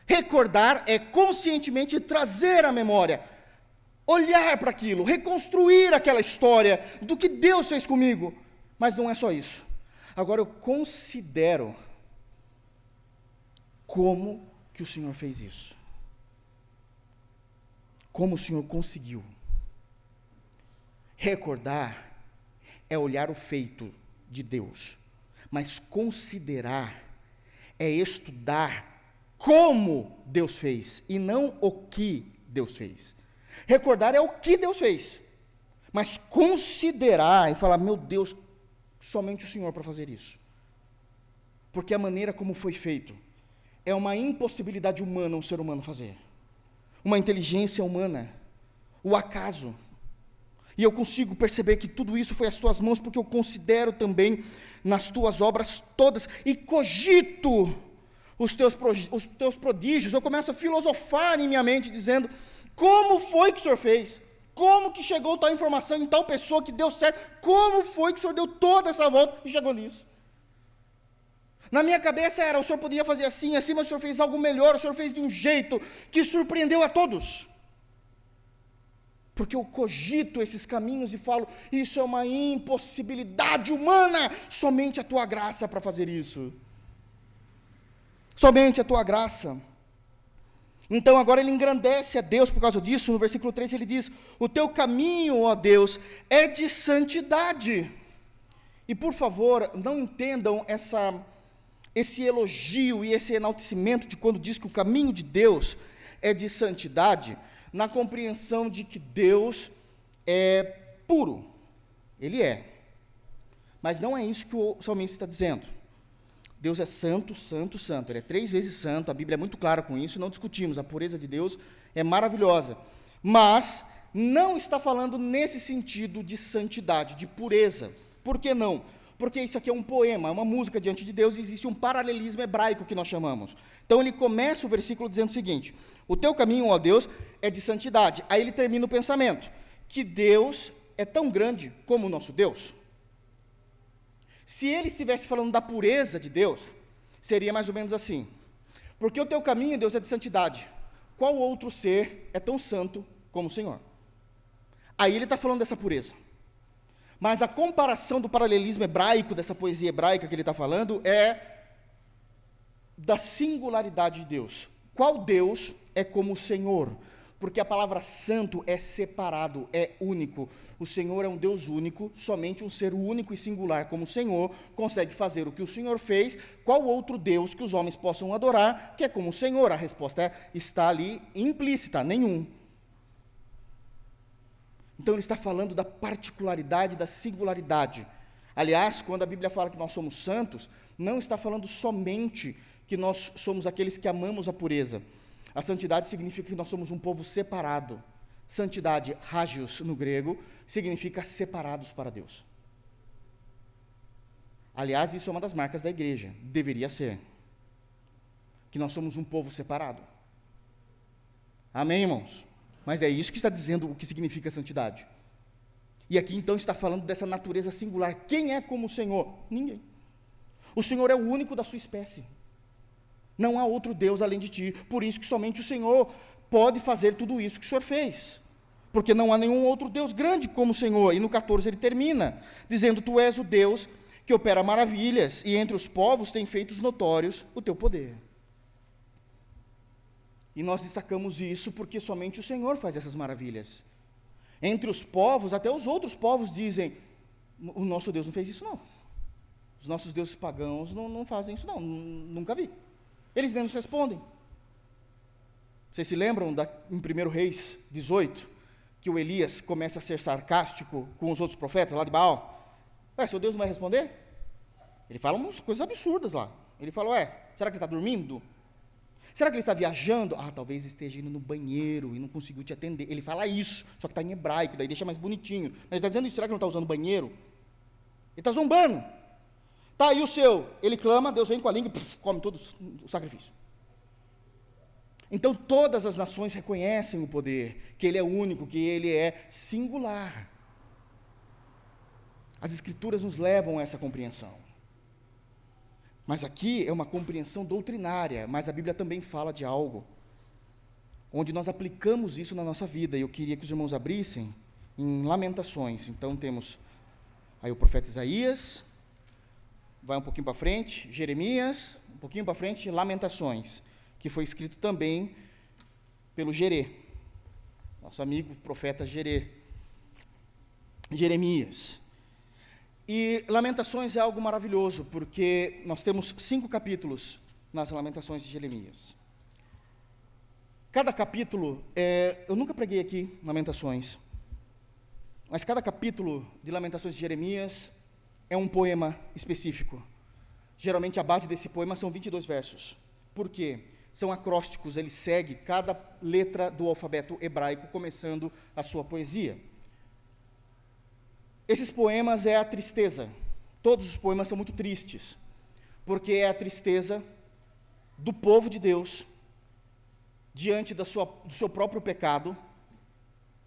[SPEAKER 1] Recordar é conscientemente trazer à memória, olhar para aquilo, reconstruir aquela história do que Deus fez comigo, mas não é só isso. Agora eu considero como que o Senhor fez isso. Como o Senhor conseguiu. Recordar é olhar o feito de Deus, mas considerar é estudar como Deus fez e não o que Deus fez. Recordar é o que Deus fez, mas considerar e falar, meu Deus, somente o Senhor para fazer isso, porque a maneira como foi feito é uma impossibilidade humana um ser humano fazer, uma inteligência humana, o acaso, e eu consigo perceber que tudo isso foi as tuas mãos, porque eu considero também nas tuas obras todas, e cogito os teus prodígios, eu começo a filosofar em minha mente, dizendo, como foi que o Senhor fez? Como que chegou tal informação em tal pessoa que deu certo? Como foi que o Senhor deu toda essa volta e chegou nisso? Na minha cabeça era, o Senhor poderia fazer assim, mas o Senhor fez algo melhor, o Senhor fez de um jeito que surpreendeu a todos. Porque eu cogito esses caminhos e falo, isso é uma impossibilidade humana, somente a tua graça para fazer isso. Somente a tua graça. Então agora ele engrandece a Deus por causa disso, no versículo 3 ele diz, o teu caminho, ó Deus, é de santidade. E por favor, não entendam esse elogio e esse enaltecimento de quando diz que o caminho de Deus é de santidade, na compreensão de que Deus é puro, Ele é, mas não é isso que o salmista está dizendo. Deus é santo, santo, santo, Ele é 3 vezes santo, a Bíblia é muito clara com isso, não discutimos, a pureza de Deus é maravilhosa, mas não está falando nesse sentido de santidade, de pureza. Por que não? Porque isso aqui é um poema, é uma música diante de Deus, e existe um paralelismo hebraico que nós chamamos. Então ele começa o versículo dizendo o seguinte, o teu caminho, ó Deus, é de santidade. Aí ele termina o pensamento, que Deus é tão grande como o nosso Deus. Se ele estivesse falando da pureza de Deus, seria mais ou menos assim, porque o teu caminho, Deus, é de santidade. Qual outro ser é tão santo como o Senhor? Aí ele está falando dessa pureza. Mas a comparação do paralelismo hebraico, dessa poesia hebraica que ele está falando, é da singularidade de Deus. Qual Deus é como o Senhor? Porque a palavra santo é separado, é único. O Senhor é um Deus único, somente um ser único e singular como o Senhor consegue fazer o que o Senhor fez. Qual outro Deus que os homens possam adorar, que é como o Senhor? A resposta está ali implícita, nenhum. Então ele está falando da particularidade, da singularidade. Aliás, quando a Bíblia fala que nós somos santos, não está falando somente que nós somos aqueles que amamos a pureza. A santidade significa que nós somos um povo separado. Santidade, hagios no grego, significa separados para Deus. Aliás, isso é uma das marcas da igreja, deveria ser. Que nós somos um povo separado. Amém, irmãos? Mas é isso que está dizendo o que significa santidade. E aqui então está falando dessa natureza singular. Quem é como o Senhor? Ninguém. O Senhor é o único da sua espécie. Não há outro Deus além de ti. Por isso que somente o Senhor pode fazer tudo isso que o Senhor fez. Porque não há nenhum outro Deus grande como o Senhor. E no 14 ele termina, dizendo, tu és o Deus que opera maravilhas, e entre os povos tem feito notórios o teu poder. E nós destacamos isso porque somente o Senhor faz essas maravilhas. Entre os povos, até os outros povos dizem, o nosso Deus não fez isso não. Os nossos deuses pagãos não fazem isso não, nunca vi. Eles nem nos respondem. Vocês se lembram em 1 Reis 18, que o Elias começa a ser sarcástico com os outros profetas lá de Baal? Seu Deus não vai responder? Ele fala umas coisas absurdas lá. Ele fala, será que ele está dormindo? Será que ele está viajando? Talvez esteja indo no banheiro e não conseguiu te atender. Ele fala isso, só que está em hebraico, daí deixa mais bonitinho. Mas ele está dizendo isso, será que não está usando banheiro? Ele está zombando. Tá aí o seu, ele clama, Deus vem com a língua e come todo o sacrifício. Então todas as nações reconhecem o poder, que ele é único, que ele é singular. As Escrituras nos levam a essa compreensão. Mas aqui é uma compreensão doutrinária, mas a Bíblia também fala de algo, onde nós aplicamos isso na nossa vida, e eu queria que os irmãos abrissem em Lamentações. Então temos aí o profeta Isaías, vai um pouquinho para frente, Jeremias, um pouquinho para frente, Lamentações, que foi escrito também pelo Gerê, nosso amigo profeta Jeremias. E Lamentações é algo maravilhoso, porque nós temos 5 capítulos nas Lamentações de Jeremias. Cada capítulo, eu nunca preguei aqui Lamentações, mas cada capítulo de Lamentações de Jeremias é um poema específico. Geralmente a base desse poema são 22 versos. Por quê? São acrósticos, ele segue cada letra do alfabeto hebraico, começando a sua poesia. Esses poemas é a tristeza. Todos os poemas são muito tristes, porque é a tristeza do povo de Deus diante do seu próprio pecado,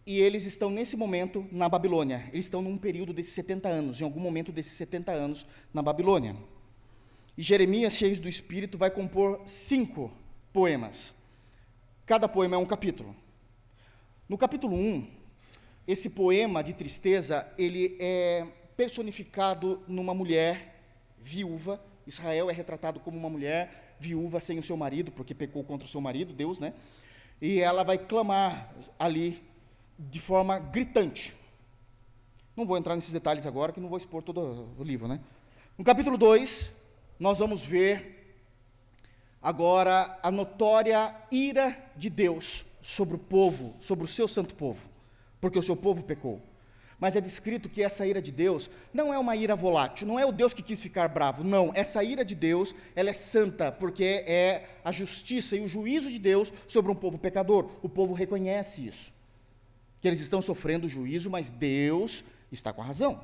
[SPEAKER 1] e eles estão nesse momento na Babilônia. Eles estão num período desses 70 anos, em algum momento desses 70 anos na Babilônia. E Jeremias, cheio do Espírito, vai compor 5 poemas. Cada poema é um capítulo. No capítulo 1, esse poema de tristeza, ele é personificado numa mulher viúva. Israel é retratado como uma mulher viúva sem o seu marido, porque pecou contra o seu marido, Deus, né? E ela vai clamar ali de forma gritante. Não vou entrar nesses detalhes agora, que não vou expor todo o livro, né? No capítulo 2, nós vamos ver agora a notória ira de Deus sobre o povo, sobre o seu santo povo, porque o seu povo pecou. Mas é descrito que essa ira de Deus não é uma ira volátil, não é o Deus que quis ficar bravo, não, essa ira de Deus, ela é santa, porque é a justiça e o juízo de Deus sobre um povo pecador. O povo reconhece isso, que eles estão sofrendo juízo, mas Deus está com a razão.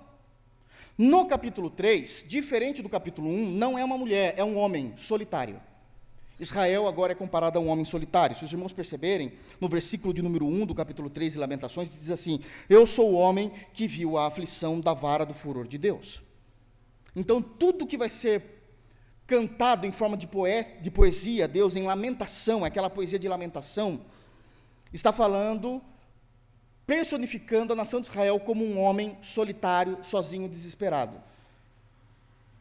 [SPEAKER 1] No capítulo 3, diferente do capítulo 1, não é uma mulher, é um homem solitário. Israel agora é comparado a um homem solitário. Se os irmãos perceberem, no versículo de número 1 do capítulo 3 de Lamentações, diz assim: eu sou o homem que viu a aflição da vara do furor de Deus. Então, tudo que vai ser cantado em forma de poesia a Deus, em lamentação, aquela poesia de lamentação, está falando, personificando a nação de Israel como um homem solitário, sozinho, desesperado.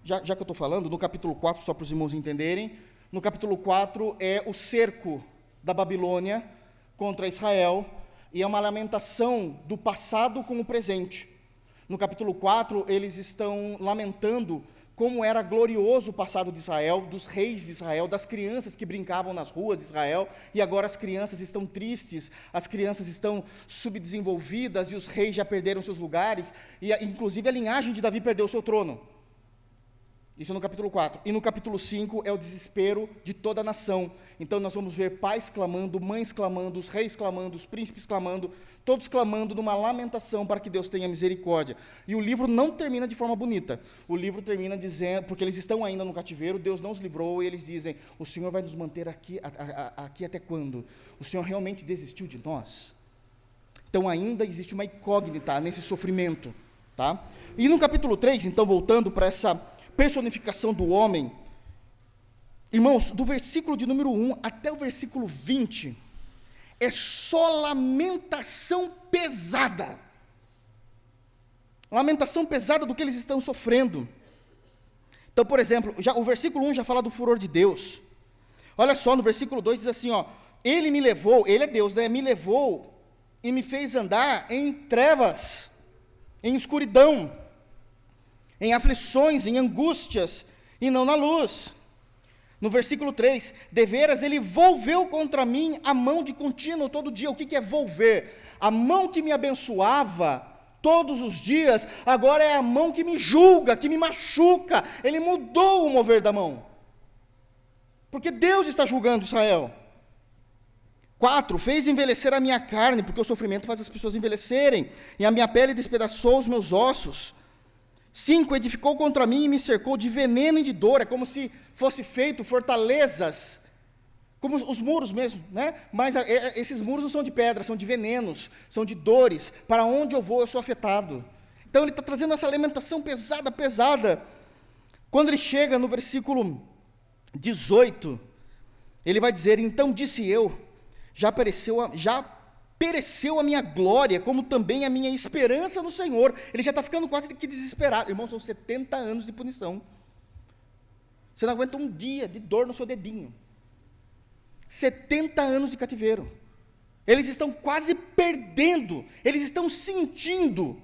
[SPEAKER 1] Já que eu estou falando, no capítulo 4, só para os irmãos entenderem, no capítulo 4 é o cerco da Babilônia contra Israel, e é uma lamentação do passado com o presente. No capítulo 4, eles estão lamentando como era glorioso o passado de Israel, dos reis de Israel, das crianças que brincavam nas ruas de Israel, e agora as crianças estão tristes, as crianças estão subdesenvolvidas, e os reis já perderam seus lugares, e inclusive a linhagem de Davi perdeu o seu trono. Isso no capítulo 4. E no capítulo 5 é o desespero de toda a nação. Então nós vamos ver pais clamando, mães clamando, os reis clamando, os príncipes clamando, todos clamando numa lamentação para que Deus tenha misericórdia. E o livro não termina de forma bonita. O livro termina dizendo, porque eles estão ainda no cativeiro, Deus não os livrou, e eles dizem, o Senhor vai nos manter aqui até quando? O Senhor realmente desistiu de nós? Então ainda existe uma incógnita nesse sofrimento. Tá? E no capítulo 3, então voltando para essa personificação do homem, irmãos, do versículo de número 1 até o versículo 20, é só lamentação pesada do que eles estão sofrendo. Então, por exemplo, o versículo 1 já fala do furor de Deus. Olha só, no versículo 2 diz assim, ele me levou, ele é Deus, né? Me levou e me fez andar em trevas, em escuridão, em aflições, em angústias, e não na luz. No versículo 3, deveras ele volveu contra mim a mão de contínuo todo dia. O que é volver? A mão que me abençoava todos os dias, agora é a mão que me julga, que me machuca. Ele mudou o mover da mão, porque Deus está julgando Israel. 4, fez envelhecer a minha carne, porque o sofrimento faz as pessoas envelhecerem, e a minha pele despedaçou os meus ossos. 5, edificou contra mim e me cercou de veneno e de dor. É como se fosse feito fortalezas, como os muros mesmo, né? Mas esses muros não são de pedra, são de venenos, são de dores. Para onde eu vou, eu sou afetado. Então ele está trazendo essa lamentação pesada. Quando ele chega no versículo 18, ele vai dizer, então disse eu, já pereceu a minha glória, como também a minha esperança no Senhor. Ele já está ficando quase que desesperado. Irmãos, são 70 anos de punição. Você não aguenta um dia de dor no seu dedinho. 70 anos de cativeiro. Eles estão quase perdendo, eles estão sentindo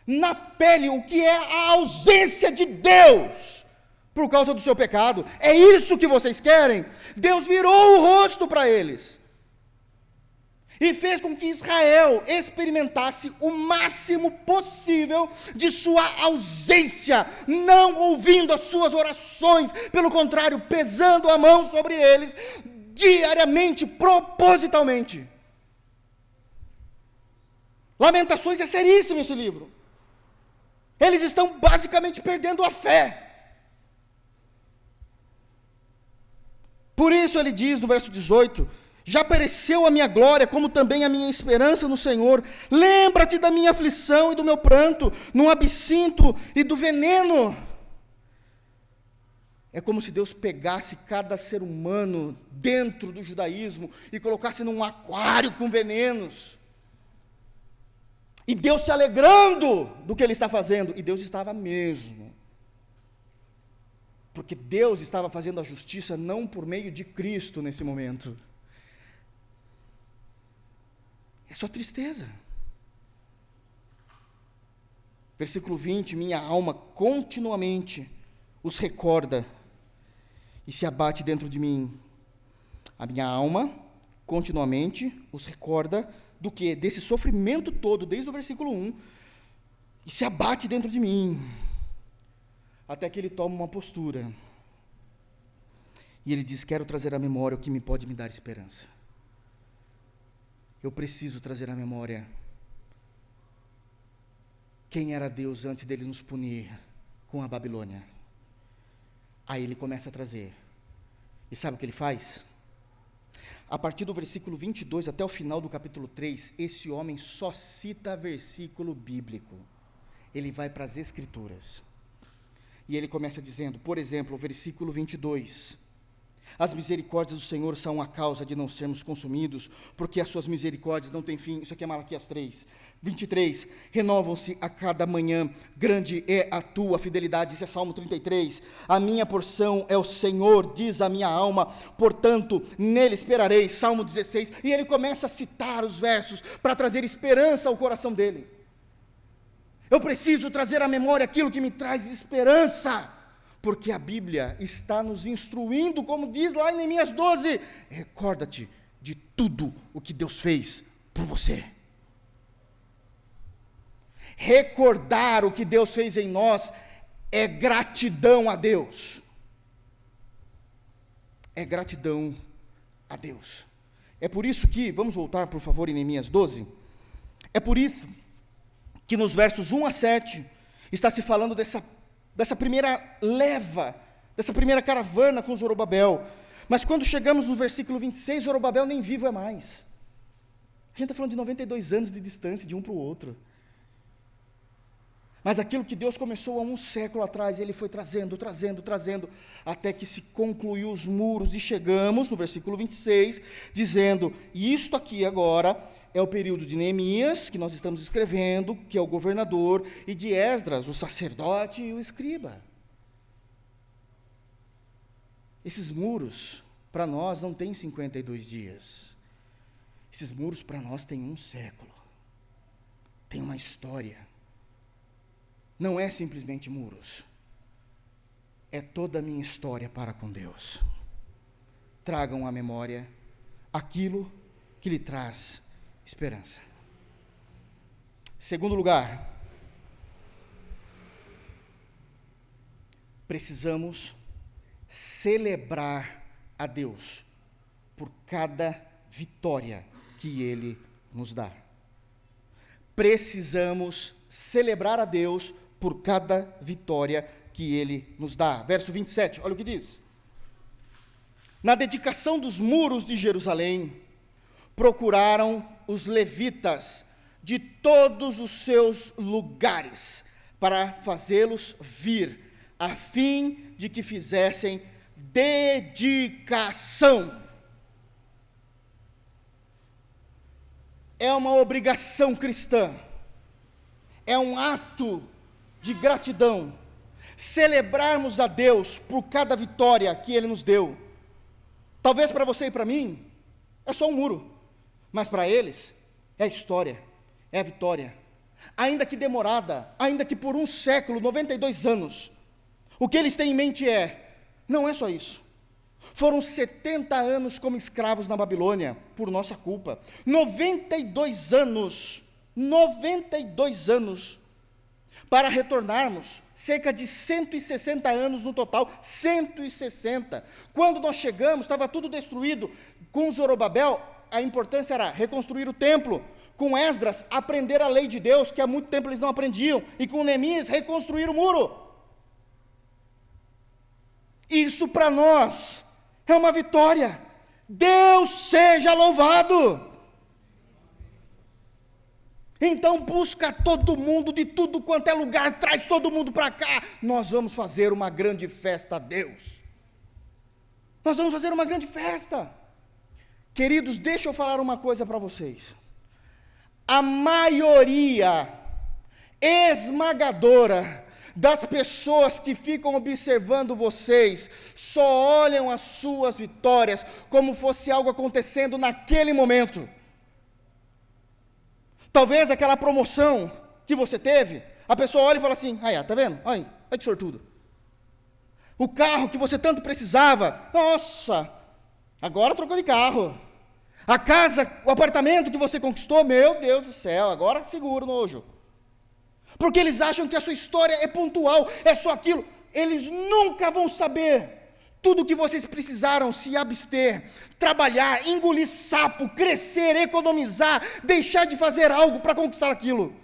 [SPEAKER 1] na pele o que é a ausência de Deus, por causa do seu pecado. É isso que vocês querem? Deus virou o rosto para eles. E fez com que Israel experimentasse o máximo possível de sua ausência, não ouvindo as suas orações, pelo contrário, pesando a mão sobre eles, diariamente, propositalmente. Lamentações é seríssimo esse livro. Eles estão basicamente perdendo a fé. Por isso ele diz no verso 18, já pereceu a minha glória, como também a minha esperança no Senhor. Lembra-te da minha aflição e do meu pranto, no absinto e do veneno. É como se Deus pegasse cada ser humano dentro do judaísmo e colocasse num aquário com venenos. E Deus se alegrando do que ele está fazendo. E Deus estava mesmo. Porque Deus estava fazendo a justiça não por meio de Cristo nesse momento. É só tristeza. Versículo 20, minha alma continuamente os recorda e se abate dentro de mim. A minha alma continuamente os recorda do quê? Desse sofrimento todo, desde o versículo 1, e se abate dentro de mim, até que ele toma uma postura, e ele diz, quero trazer à memória o que me pode me dar esperança. Eu preciso trazer à memória quem era Deus antes dele nos punir com a Babilônia. Aí ele começa a trazer. E sabe o que ele faz? A partir do versículo 22 até o final do capítulo 3, esse homem só cita versículo bíblico. Ele vai para as Escrituras. E ele começa dizendo, por exemplo, o versículo 22, as misericórdias do Senhor são a causa de não sermos consumidos, porque as suas misericórdias não têm fim. Isso aqui é Malaquias 3. 23, renovam-se a cada manhã, grande é a tua fidelidade. Isso é Salmo 33. A minha porção é o Senhor, diz a minha alma, portanto, nele esperarei. Salmo 16. E ele começa a citar os versos para trazer esperança ao coração dele. Eu preciso trazer à memória aquilo que me traz esperança. porque a Bíblia está nos instruindo, como diz lá em Neemias 12, recorda-te de tudo o que Deus fez por você. Recordar o que Deus fez em nós é gratidão a Deus. É gratidão a Deus. É por isso que, vamos voltar por favor em Neemias 12, é por isso que nos versos 1 a 7, está se falando dessa primeira leva, dessa primeira caravana com Zorobabel, mas quando chegamos no versículo 26, Zorobabel nem vivo é mais. A gente está falando de 92 anos de distância de um para o outro. Mas aquilo que Deus começou há um século atrás, Ele foi trazendo, até que se concluiu os muros, e chegamos no versículo 26, dizendo, e isto aqui agora é o período de Neemias, que nós estamos escrevendo, que é o governador, e de Esdras, o sacerdote e o escriba. Esses muros, para nós, não têm 52 dias. Esses muros, para nós, têm um século. Tem uma história. Não é simplesmente muros, é toda a minha história para com Deus. Tragam à memória aquilo que lhe traz esperança. Segundo lugar, precisamos celebrar a Deus por cada vitória que Ele nos dá. Precisamos celebrar a Deus por cada vitória que Ele nos dá. Verso 27, olha o que diz. Na dedicação dos muros de Jerusalém, procuraram os levitas de todos os seus lugares para fazê-los vir, a fim de que fizessem dedicação. É uma obrigação cristã, é um ato de gratidão, celebrarmos a Deus por cada vitória que Ele nos deu. Talvez para você e para mim, é só um muro, mas para eles, é a história, é a vitória. Ainda que demorada, ainda que por um século, 92 anos, o que eles têm em mente não é só isso. Foram 70 anos como escravos na Babilônia, por nossa culpa. 92 anos, para retornarmos, cerca de 160 anos no total, 160. Quando nós chegamos, estava tudo destruído. Com Zorobabel, a importância era reconstruir o templo. Com Esdras, aprender a lei de Deus, que há muito tempo eles não aprendiam. E com Neemias, reconstruir o muro. Isso para nós é uma vitória. Deus seja louvado. Então busca todo mundo, de tudo quanto é lugar, traz todo mundo para cá. Nós vamos fazer uma grande festa a Deus. Nós vamos fazer uma grande festa. Queridos, deixa eu falar uma coisa para vocês. A maioria esmagadora das pessoas que ficam observando vocês, só olham as suas vitórias como fosse algo acontecendo naquele momento. Talvez aquela promoção que você teve, a pessoa olha e fala assim, tá vendo? Olha que sortudo. O carro que você tanto precisava, nossa, agora trocou de carro. A casa, o apartamento que você conquistou, meu Deus do céu, agora seguro, nojo. Porque eles acham que a sua história é pontual, é só aquilo. Eles nunca vão saber tudo o que vocês precisaram se abster, trabalhar, engolir sapo, crescer, economizar, deixar de fazer algo para conquistar aquilo.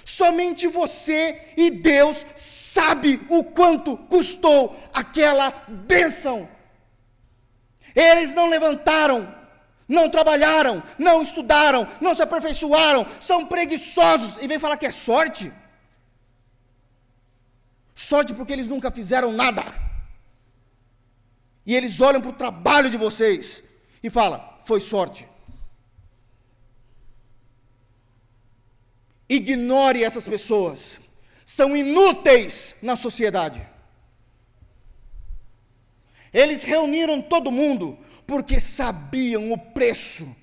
[SPEAKER 1] Somente você e Deus sabe o quanto custou aquela bênção. Eles não levantaram, não trabalharam, não estudaram, não se aperfeiçoaram, são preguiçosos, e vem falar que é sorte? Sorte porque eles nunca fizeram nada. E eles olham para o trabalho de vocês e falam, foi sorte. Ignore essas pessoas, são inúteis na sociedade. Eles reuniram todo mundo porque sabiam o preço,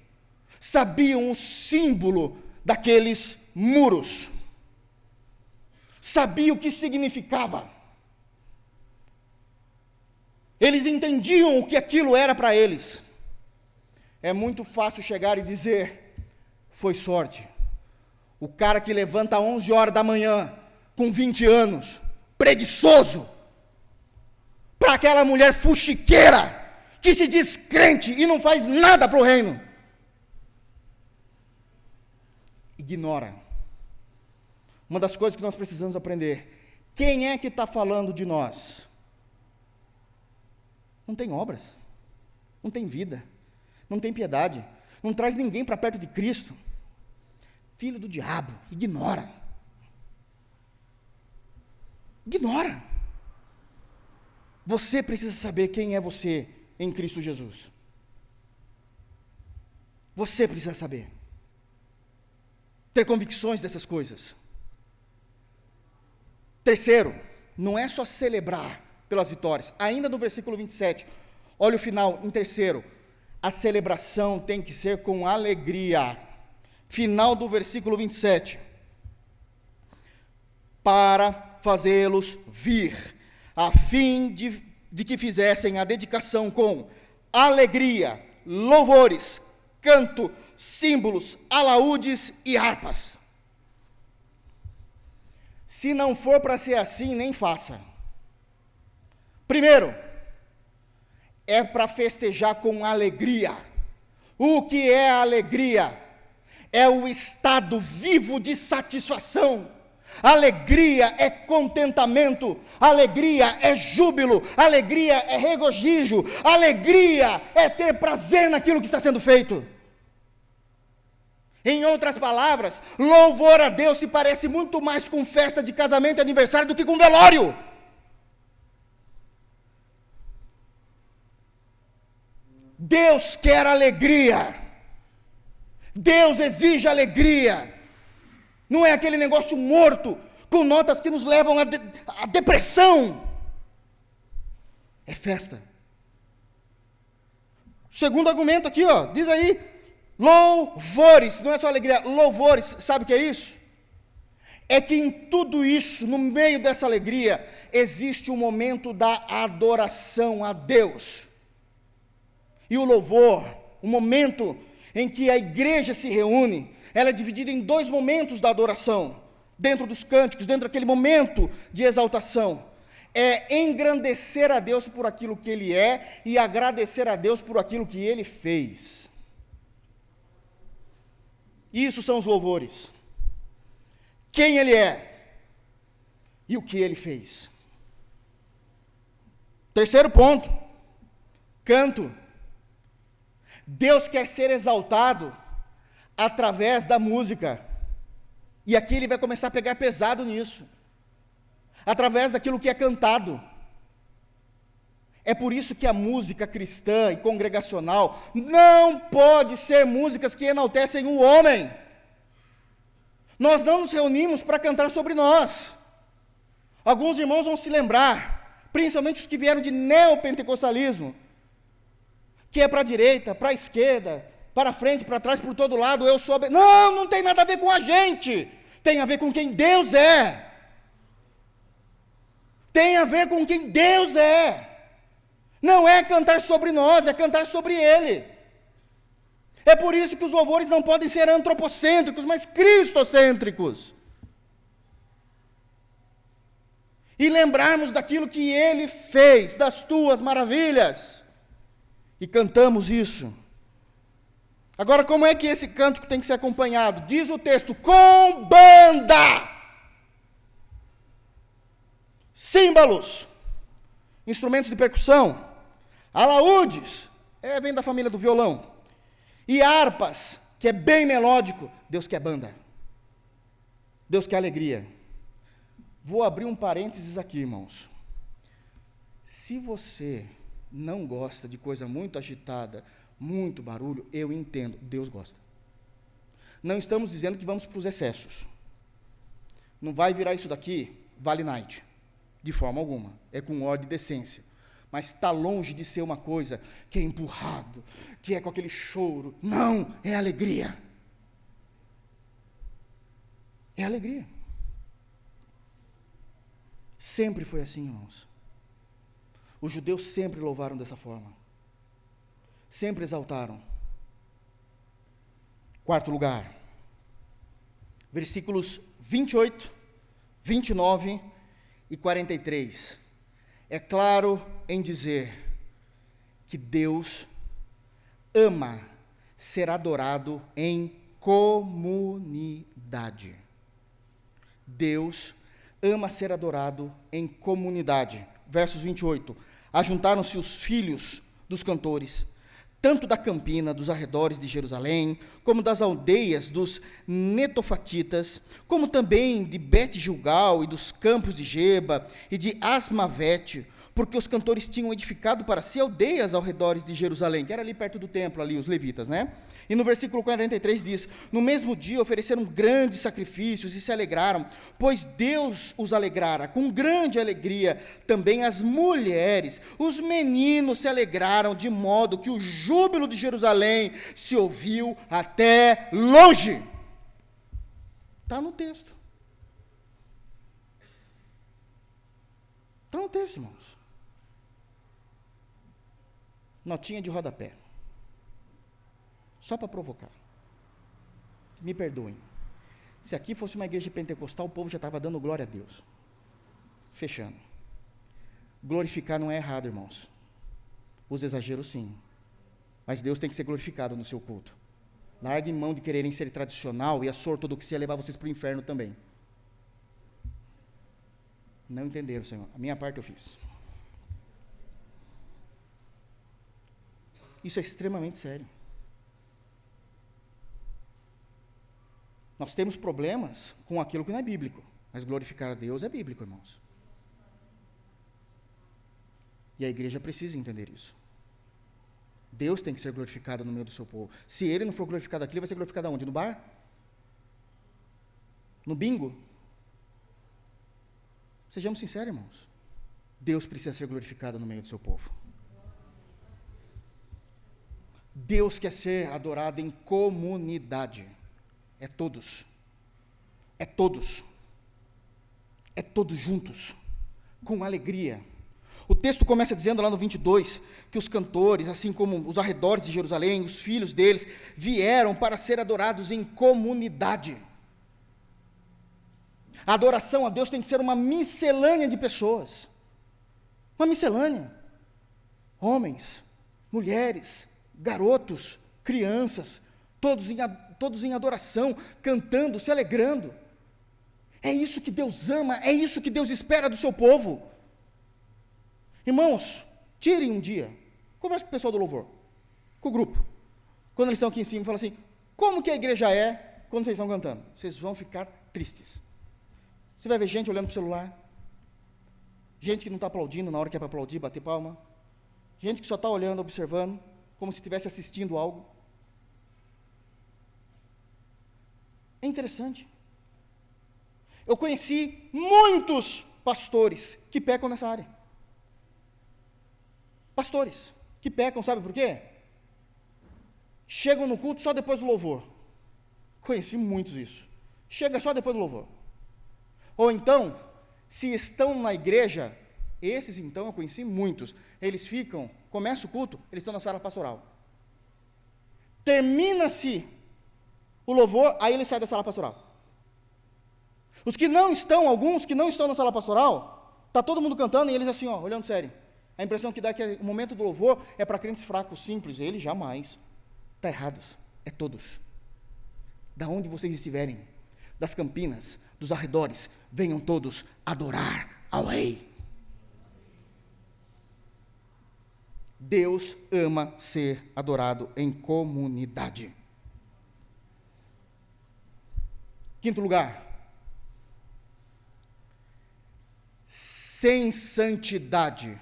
[SPEAKER 1] sabiam o símbolo daqueles muros, sabiam o que significava. Eles entendiam o que aquilo era para eles. É muito fácil chegar e dizer, foi sorte. O cara que levanta às 11 horas da manhã, com 20 anos, preguiçoso, para aquela mulher fuxiqueira, que se diz crente e não faz nada para o reino. Ignora. Uma das coisas que nós precisamos aprender, quem é que está falando de nós? Não tem obras, não tem vida, não tem piedade, não traz ninguém para perto de Cristo. Filho do diabo, ignora. Ignora. Você precisa saber quem é você em Cristo Jesus. Você precisa saber. Ter convicções dessas coisas. Terceiro, não é só celebrar pelas vitórias. Ainda no versículo 27, olha o final, em terceiro. A celebração tem que ser com alegria. Final do versículo 27. Para fazê-los vir, a fim de que fizessem a dedicação com alegria, louvores, canto, símbolos, alaúdes e harpas. Se não for para ser assim, nem faça. Primeiro, é para festejar com alegria. O que é alegria? É o estado vivo de satisfação. Alegria é contentamento, alegria é júbilo, alegria é regozijo, alegria é ter prazer naquilo que está sendo feito. Em outras palavras, louvor a Deus se parece muito mais com festa de casamento e aniversário do que com velório. Deus quer alegria. Deus exige alegria. Não é aquele negócio morto, com notas que nos levam à depressão. É festa. Segundo argumento aqui, ó, diz aí, louvores, não é só alegria, louvores, sabe o que é isso? É que em tudo isso, no meio dessa alegria, existe um momento da adoração a Deus. E o louvor, o momento em que a igreja se reúne, ela é dividida em dois momentos da adoração, dentro dos cânticos, dentro daquele momento de exaltação. É engrandecer a Deus por aquilo que Ele é e agradecer a Deus por aquilo que Ele fez. Isso são os louvores. Quem Ele é e o que Ele fez. Terceiro ponto, canto. Deus quer ser exaltado através da música. E aqui ele vai começar a pegar pesado nisso. Através daquilo que é cantado. É por isso que a música cristã e congregacional não pode ser músicas que enaltecem o homem. Nós não nos reunimos para cantar sobre nós. Alguns irmãos vão se lembrar, principalmente os que vieram de neopentecostalismo, que é para a direita, para a esquerda, para frente, para trás, por todo lado, eu sou... Não, não tem nada a ver com a gente. Tem a ver com quem Deus é. Tem a ver com quem Deus é. Não é cantar sobre nós, é cantar sobre Ele. É por isso que os louvores não podem ser antropocêntricos, mas cristocêntricos. E lembrarmos daquilo que Ele fez, das tuas maravilhas. E cantamos isso. Agora, como é que esse cântico tem que ser acompanhado? Diz o texto, com banda. Símbolos, instrumentos de percussão, alaúdes, vem da família do violão, e harpas, que é bem melódico. Deus quer banda. Deus quer alegria. Vou abrir um parênteses aqui, irmãos. Se você não gosta de coisa muito agitada, muito barulho, eu entendo, Deus gosta. Não estamos dizendo que vamos para os excessos. Não vai virar isso daqui, Vale Night, de forma alguma, é com ordem e decência. Mas está longe de ser uma coisa que é empurrado, que é com aquele choro. Não, é alegria. É alegria. Sempre foi assim, irmãos. Os judeus sempre louvaram dessa forma. Sempre exaltaram. Quarto lugar, versículos 28, 29 e 43. É claro em dizer que Deus ama ser adorado em comunidade. Deus ama ser adorado em comunidade. Versos 28. Ajuntaram-se os filhos dos cantores, tanto da campina, dos arredores de Jerusalém, como das aldeias dos netofatitas, como também de Bet-Gilgal e dos campos de Geba e de Asmavete, porque os cantores tinham edificado para si aldeias ao redor de Jerusalém, que era ali perto do templo, ali os levitas, né? E no versículo 43 diz, no mesmo dia ofereceram grandes sacrifícios e se alegraram, pois Deus os alegrara, com grande alegria, também as mulheres, os meninos se alegraram, de modo que o júbilo de Jerusalém se ouviu até longe. Está no texto. Está no texto, irmãos. Notinha de rodapé. Só para provocar. Me perdoem. Se aqui fosse uma igreja pentecostal, o povo já estava dando glória a Deus. Fechando. Glorificar não é errado, irmãos. Os exageros, sim. Mas Deus tem que ser glorificado no seu culto. Largue mão de quererem ser tradicional e a sua ortodoxia levar vocês para o inferno também. Não entenderam, Senhor. A minha parte eu fiz. Isso é extremamente sério. Nós temos problemas com aquilo que não é bíblico, mas glorificar a Deus é bíblico, irmãos. E a igreja precisa entender isso. Deus tem que ser glorificado no meio do seu povo. Se ele não for glorificado aqui, ele vai ser glorificado aonde? No bar? No bingo? Sejamos sinceros, irmãos. Deus precisa ser glorificado no meio do seu povo. Deus quer ser adorado em comunidade. É todos. É todos. É todos juntos. Com alegria. O texto começa dizendo lá no 22, que os cantores, assim como os arredores de Jerusalém, os filhos deles, vieram para ser adorados em comunidade. A adoração a Deus tem que ser uma miscelânea de pessoas. Uma miscelânea. Homens, mulheres, garotos, crianças, todos em adoração, cantando, se alegrando. É isso que Deus ama, é isso que Deus espera do seu povo. Irmãos, tirem um dia, converse com o pessoal do louvor, com o grupo. Quando eles estão aqui em cima, fala assim, como que a igreja é quando vocês estão cantando? Vocês vão ficar tristes. Você vai ver gente olhando para o celular, gente que não está aplaudindo na hora que é para aplaudir, bater palma, gente que só está olhando, observando, como se estivesse assistindo algo. É interessante. Eu conheci muitos pastores que pecam nessa área. Pastores que pecam, sabe por quê? Chegam no culto só depois do louvor. Conheci muitos isso. Chega só depois do louvor. Ou então, se estão na igreja, esses então eu conheci muitos, eles ficam, começa o culto, eles estão na sala pastoral. Termina-se o louvor, aí eles saem da sala pastoral. Os que não estão, alguns que não estão na sala pastoral, está todo mundo cantando e eles assim, ó, olhando sério. A impressão que dá é que o momento do louvor é para crentes fracos, simples. Eles jamais. Está errados. É todos. Da onde vocês estiverem, das campinas, dos arredores, venham todos adorar ao Rei. Deus ama ser adorado em comunidade. Quinto lugar. Sem santidade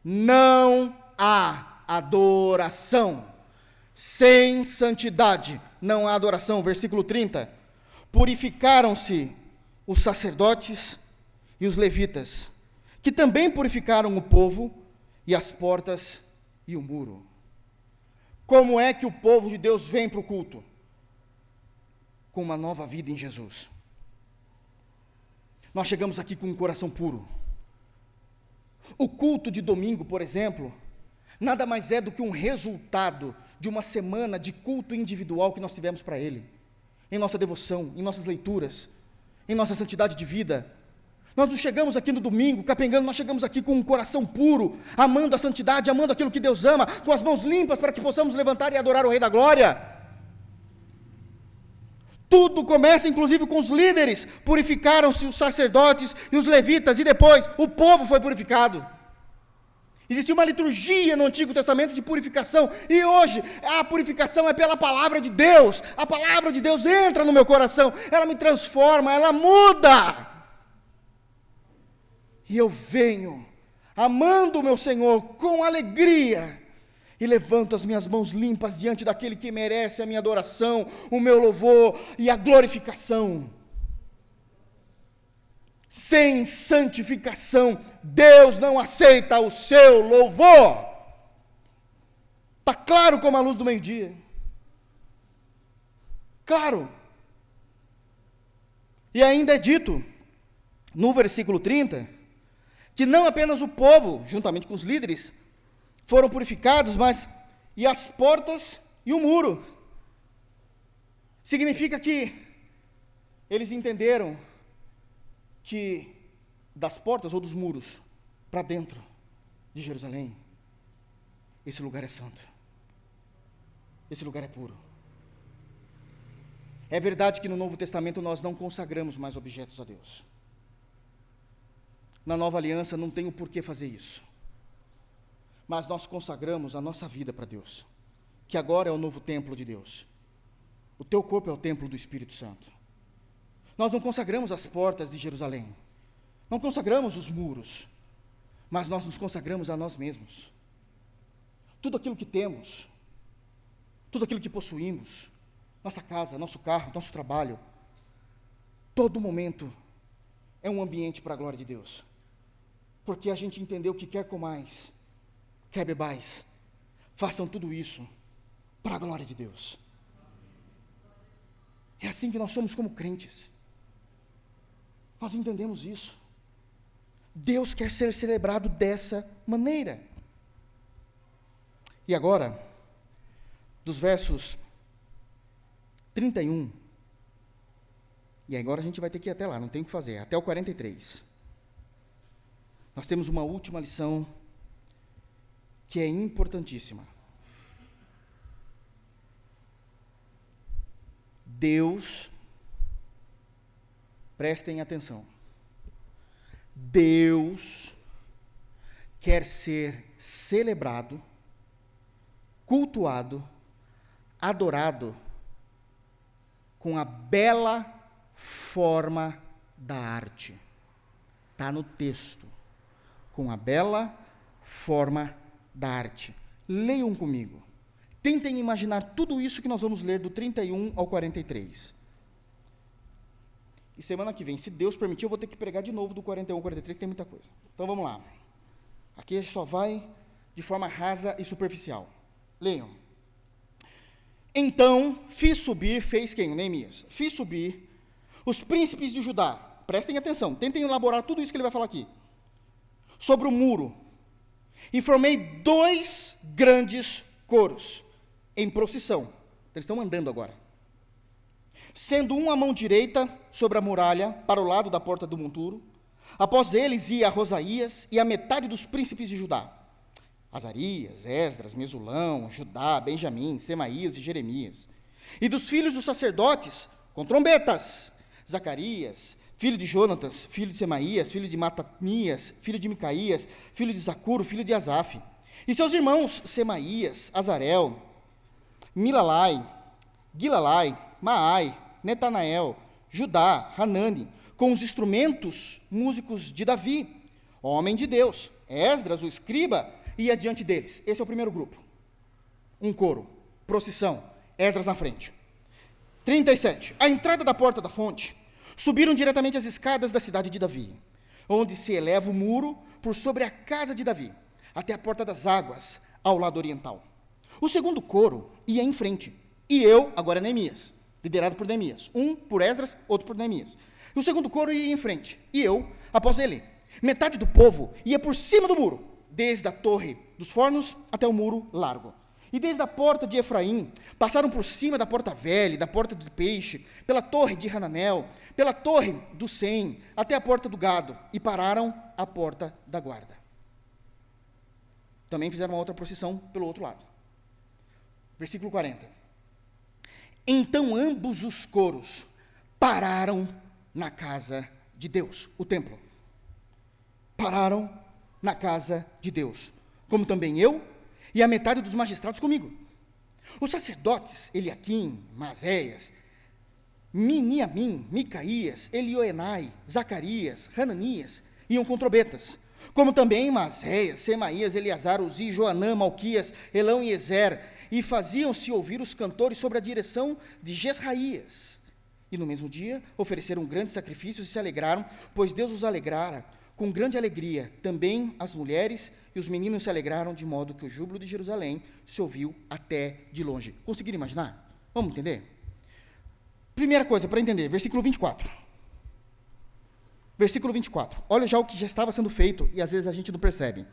[SPEAKER 1] não há adoração. Sem santidade não há adoração. Versículo 30. Purificaram-se os sacerdotes e os levitas, que também purificaram o povo e as portas e o muro. Como é que o povo de Deus vem para o culto? Com uma nova vida em Jesus. Nós chegamos aqui com um coração puro. O culto de domingo, por exemplo, nada mais é do que um resultado de uma semana de culto individual que nós tivemos para Ele, em nossa devoção, em nossas leituras, em nossa santidade de vida. Nós não chegamos aqui no domingo capengando, nós chegamos aqui com um coração puro, amando a santidade, amando aquilo que Deus ama, com as mãos limpas para que possamos levantar e adorar o Rei da Glória. Tudo começa inclusive com os líderes, purificaram-se os sacerdotes e os levitas, e depois o povo foi purificado. Existia uma liturgia no Antigo Testamento de purificação, e hoje a purificação é pela palavra de Deus. A palavra de Deus entra no meu coração, ela me transforma, ela muda. E eu venho, amando o meu Senhor com alegria, e levanto as minhas mãos limpas diante daquele que merece a minha adoração, o meu louvor e a glorificação. Sem santificação, Deus não aceita o seu louvor. Está claro como a luz do meio-dia. Claro. E ainda é dito, no versículo 30, que não apenas o povo, juntamente com os líderes, foram purificados, mas e as portas e o muro. Significa que eles entenderam que das portas ou dos muros para dentro de Jerusalém, esse lugar é santo, esse lugar é puro. É verdade que no Novo Testamento nós não consagramos mais objetos a Deus. Na Nova Aliança não tem o porquê fazer isso. Mas nós consagramos a nossa vida para Deus, que agora é o novo templo de Deus. O teu corpo é o templo do Espírito Santo. Nós não consagramos as portas de Jerusalém, não consagramos os muros, mas nós nos consagramos a nós mesmos. Tudo aquilo que temos, tudo aquilo que possuímos, nossa casa, nosso carro, nosso trabalho, todo momento é um ambiente para a glória de Deus. Porque a gente entendeu que quer comais, quer bebais, façam tudo isso para a glória de Deus. É assim que nós somos como crentes. Nós entendemos isso. Deus quer ser celebrado dessa maneira. E agora, dos versos 31, e agora a gente vai ter que ir até lá, não tem o que fazer, até o 43. Nós temos uma última lição que é importantíssima. Deus, prestem atenção, Deus quer ser celebrado, cultuado, adorado com a bela forma da arte. Está no texto. Com a bela forma da arte. Leiam comigo. Tentem imaginar tudo isso que nós vamos ler do 31 ao 43. E semana que vem, se Deus permitir, eu vou ter que pregar de novo do 41 ao 43, que tem muita coisa. Então vamos lá. Aqui a gente só vai de forma rasa e superficial. Leiam. Então, fez quem? Neemias. Fiz subir os príncipes de Judá. Prestem atenção, tentem elaborar tudo isso que ele vai falar aqui. Sobre o muro. E formei 2 grandes coros, em procissão. Eles estão andando agora. Sendo um à mão direita sobre a muralha, para o lado da porta do monturo. Após eles ia Rosaías e a metade dos príncipes de Judá. Azarias, Esdras, Mesulão, Judá, Benjamim, Semaías e Jeremias. E dos filhos dos sacerdotes, com trombetas, Zacarias, filho de Jonatas, filho de Semaías, filho de Matanias, filho de Micaías, filho de Zacuro, filho de Asaf. E seus irmãos Semaías, Azarel, Milalai, Gilalai, Maai, Netanael, Judá, Hanani, com os instrumentos músicos de Davi, homem de Deus. Esdras, o escriba, ia diante deles. Esse é o primeiro grupo. Um coro, procissão, Esdras na frente. 37. À entrada da porta da fonte, subiram diretamente as escadas da cidade de Davi, onde se eleva o muro por sobre a casa de Davi, até a porta das águas, ao lado oriental. O segundo coro ia em frente, e eu, agora Neemias, liderado por Neemias, um por Esdras, outro por Neemias. E o segundo coro ia em frente, e eu, após ele. Metade do povo ia por cima do muro, desde a torre dos fornos até o muro largo. E desde a porta de Efraim, passaram por cima da porta velha, da porta do peixe, pela torre de Hananel, pela torre do Sem, até a porta do gado, e pararam à porta da guarda. Também fizeram uma outra procissão pelo outro lado. Versículo 40. Então ambos os coros pararam na casa de Deus, o templo. Pararam na casa de Deus, como também eu e a metade dos magistrados comigo. Os sacerdotes, Eliaquim, Maséias, Miniamim, Micaías, Elioenai, Zacarias, Hananias, iam com trombetas, como também Maséias, Semaías, Eleazar, Uzi, Joanã, Malquias, Elão e Ezer, e faziam-se ouvir os cantores sobre a direção de Jesraías. E no mesmo dia ofereceram grandes sacrifícios e se alegraram, pois Deus os alegrara com grande alegria. Também as mulheres e os meninos se alegraram, de modo que o júbilo de Jerusalém se ouviu até de longe. Conseguiram imaginar? Vamos entender? Primeira coisa para entender, versículo 24. Versículo 24. Olha já o que já estava sendo feito e às vezes a gente não percebe.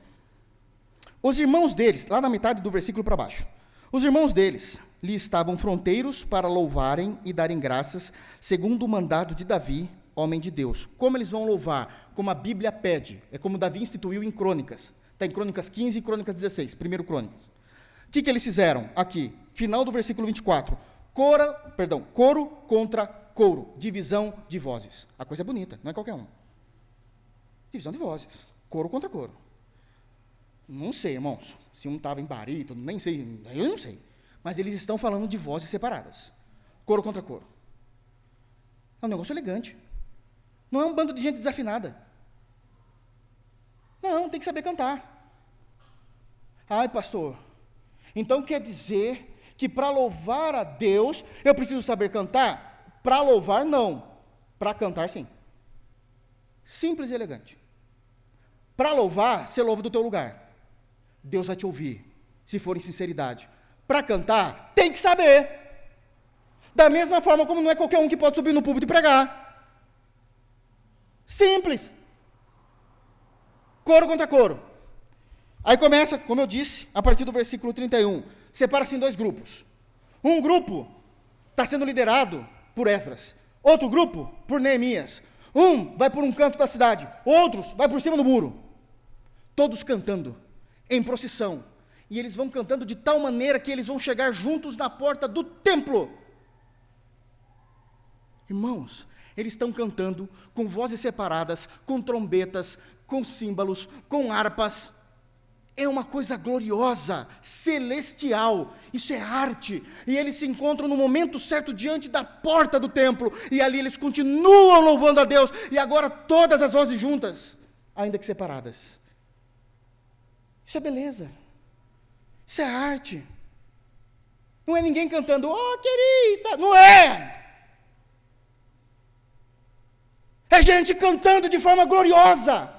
[SPEAKER 1] Os irmãos deles, lá na metade do versículo para baixo, os irmãos deles lhe estavam fronteiros para louvarem e darem graças, segundo o mandado de Davi, homem de Deus. Como eles vão louvar? Como a Bíblia pede. É como Davi instituiu em Crônicas. Está em Crônicas 15 e Crônicas 16, primeiro Crônicas. O que eles fizeram aqui? Final do versículo 24. Coro contra coro. Divisão de vozes. A coisa é bonita, não é qualquer um. Divisão de vozes. Coro contra coro. Não sei, irmãos, se um estava em barítono, nem sei, eu não sei. Mas eles estão falando de vozes separadas. Coro contra coro. É um negócio elegante. Não é um bando de gente desafinada. Não, tem que saber cantar. Ai, pastor, então quer dizer que para louvar a Deus, eu preciso saber cantar? Para louvar, não. Para cantar, sim. Simples e elegante. Para louvar, você louva do teu lugar. Deus vai te ouvir, se for em sinceridade. Para cantar, tem que saber. Da mesma forma como não é qualquer um que pode subir no púlpito e pregar. Simples. Coro contra coro. Aí começa, como eu disse, a partir do versículo 31. Separa-se em dois grupos. Um grupo está sendo liderado por Esdras. Outro grupo por Neemias. Um vai por um canto da cidade. Outros vai por cima do muro. Todos cantando, em procissão. E eles vão cantando de tal maneira que eles vão chegar juntos na porta do templo. Irmãos, eles estão cantando com vozes separadas, com trombetas, com símbolos, com harpas. É uma coisa gloriosa, celestial. Isso é arte. E eles se encontram no momento certo diante da porta do templo. E ali eles continuam louvando a Deus. E agora todas as vozes juntas, ainda que separadas. Isso é beleza. Isso é arte. Não é ninguém cantando, oh querida, não é. É gente cantando de forma gloriosa,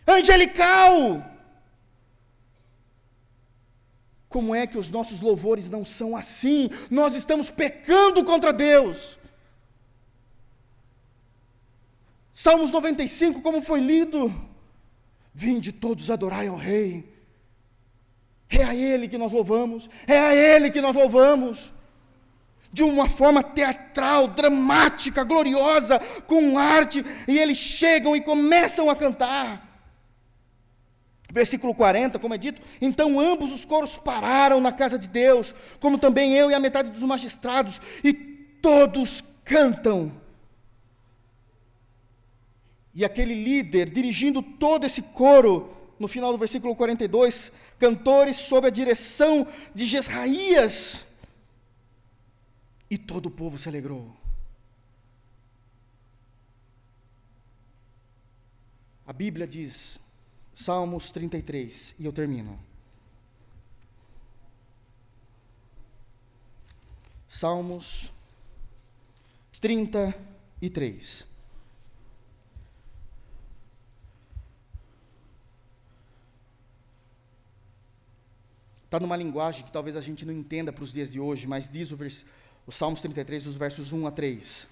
[SPEAKER 1] angelical. Como é que os nossos louvores não são assim? Nós estamos pecando contra Deus. Salmos 95, como foi lido? Vinde todos adorai ao Rei. É a Ele que nós louvamos, é a Ele que nós louvamos. De uma forma teatral, dramática, gloriosa, com arte, e eles chegam e começam a cantar. Versículo 40, como é dito, então ambos os coros pararam na casa de Deus, como também eu e a metade dos magistrados, e todos cantam. E aquele líder, dirigindo todo esse coro, no final do versículo 42, cantores sob a direção de Jesraías, e todo o povo se alegrou. A Bíblia diz, Salmos 33, e eu termino. Salmos 33. Está numa linguagem que talvez a gente não entenda para os dias de hoje, mas diz o Salmos 33, os versos 1 a 3.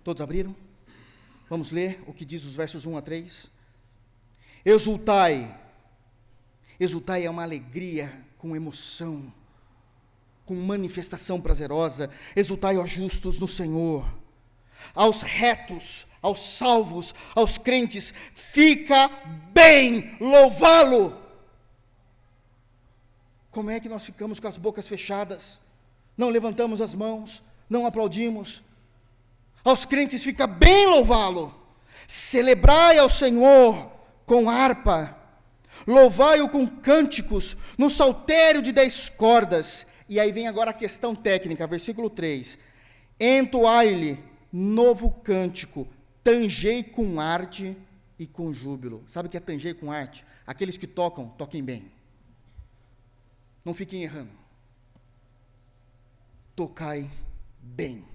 [SPEAKER 1] Todos abriram? Vamos ler o que diz os versos 1 a 3. Exultai. Exultai é uma alegria com emoção, com manifestação prazerosa. Exultai, ó justos, no Senhor. Aos retos, aos salvos, aos crentes, fica bem louvá-lo. Como é que nós ficamos com as bocas fechadas? Não levantamos as mãos, não aplaudimos. Aos crentes fica bem louvá-lo. Celebrai ao Senhor com harpa. Louvai-o com cânticos, no saltério de 10 cordas. E aí vem agora a questão técnica, versículo 3. Entoai-lhe novo cântico, tangei com arte e com júbilo. Sabe o que é tangei com arte? Aqueles que tocam, toquem bem. Não fiquem errando. Tocai bem.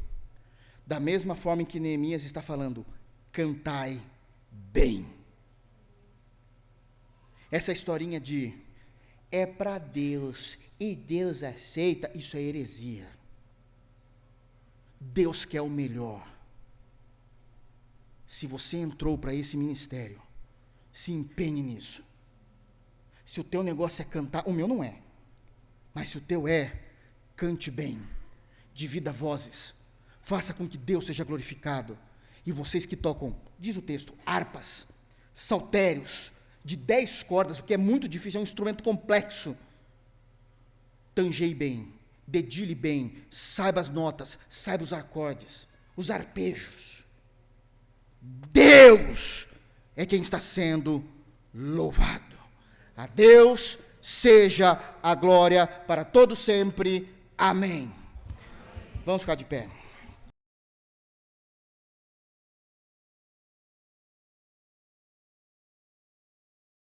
[SPEAKER 1] Da mesma forma em que Neemias está falando, cantai bem. Essa historinha de é para Deus e Deus aceita, isso é heresia. Deus quer o melhor. Se você entrou para esse ministério, se empenhe nisso. Se o teu negócio é cantar, o meu não é, mas se o teu é, cante bem, divida vozes, faça com que Deus seja glorificado. E vocês que tocam, diz o texto, harpas, saltérios, de 10 cordas, o que é muito difícil, é um instrumento complexo. Tangei bem, dedilhe bem, saiba as notas, saiba os acordes, os arpejos. Deus é quem está sendo louvado. A Deus seja a glória para todo sempre. Amém. Vamos ficar de pé.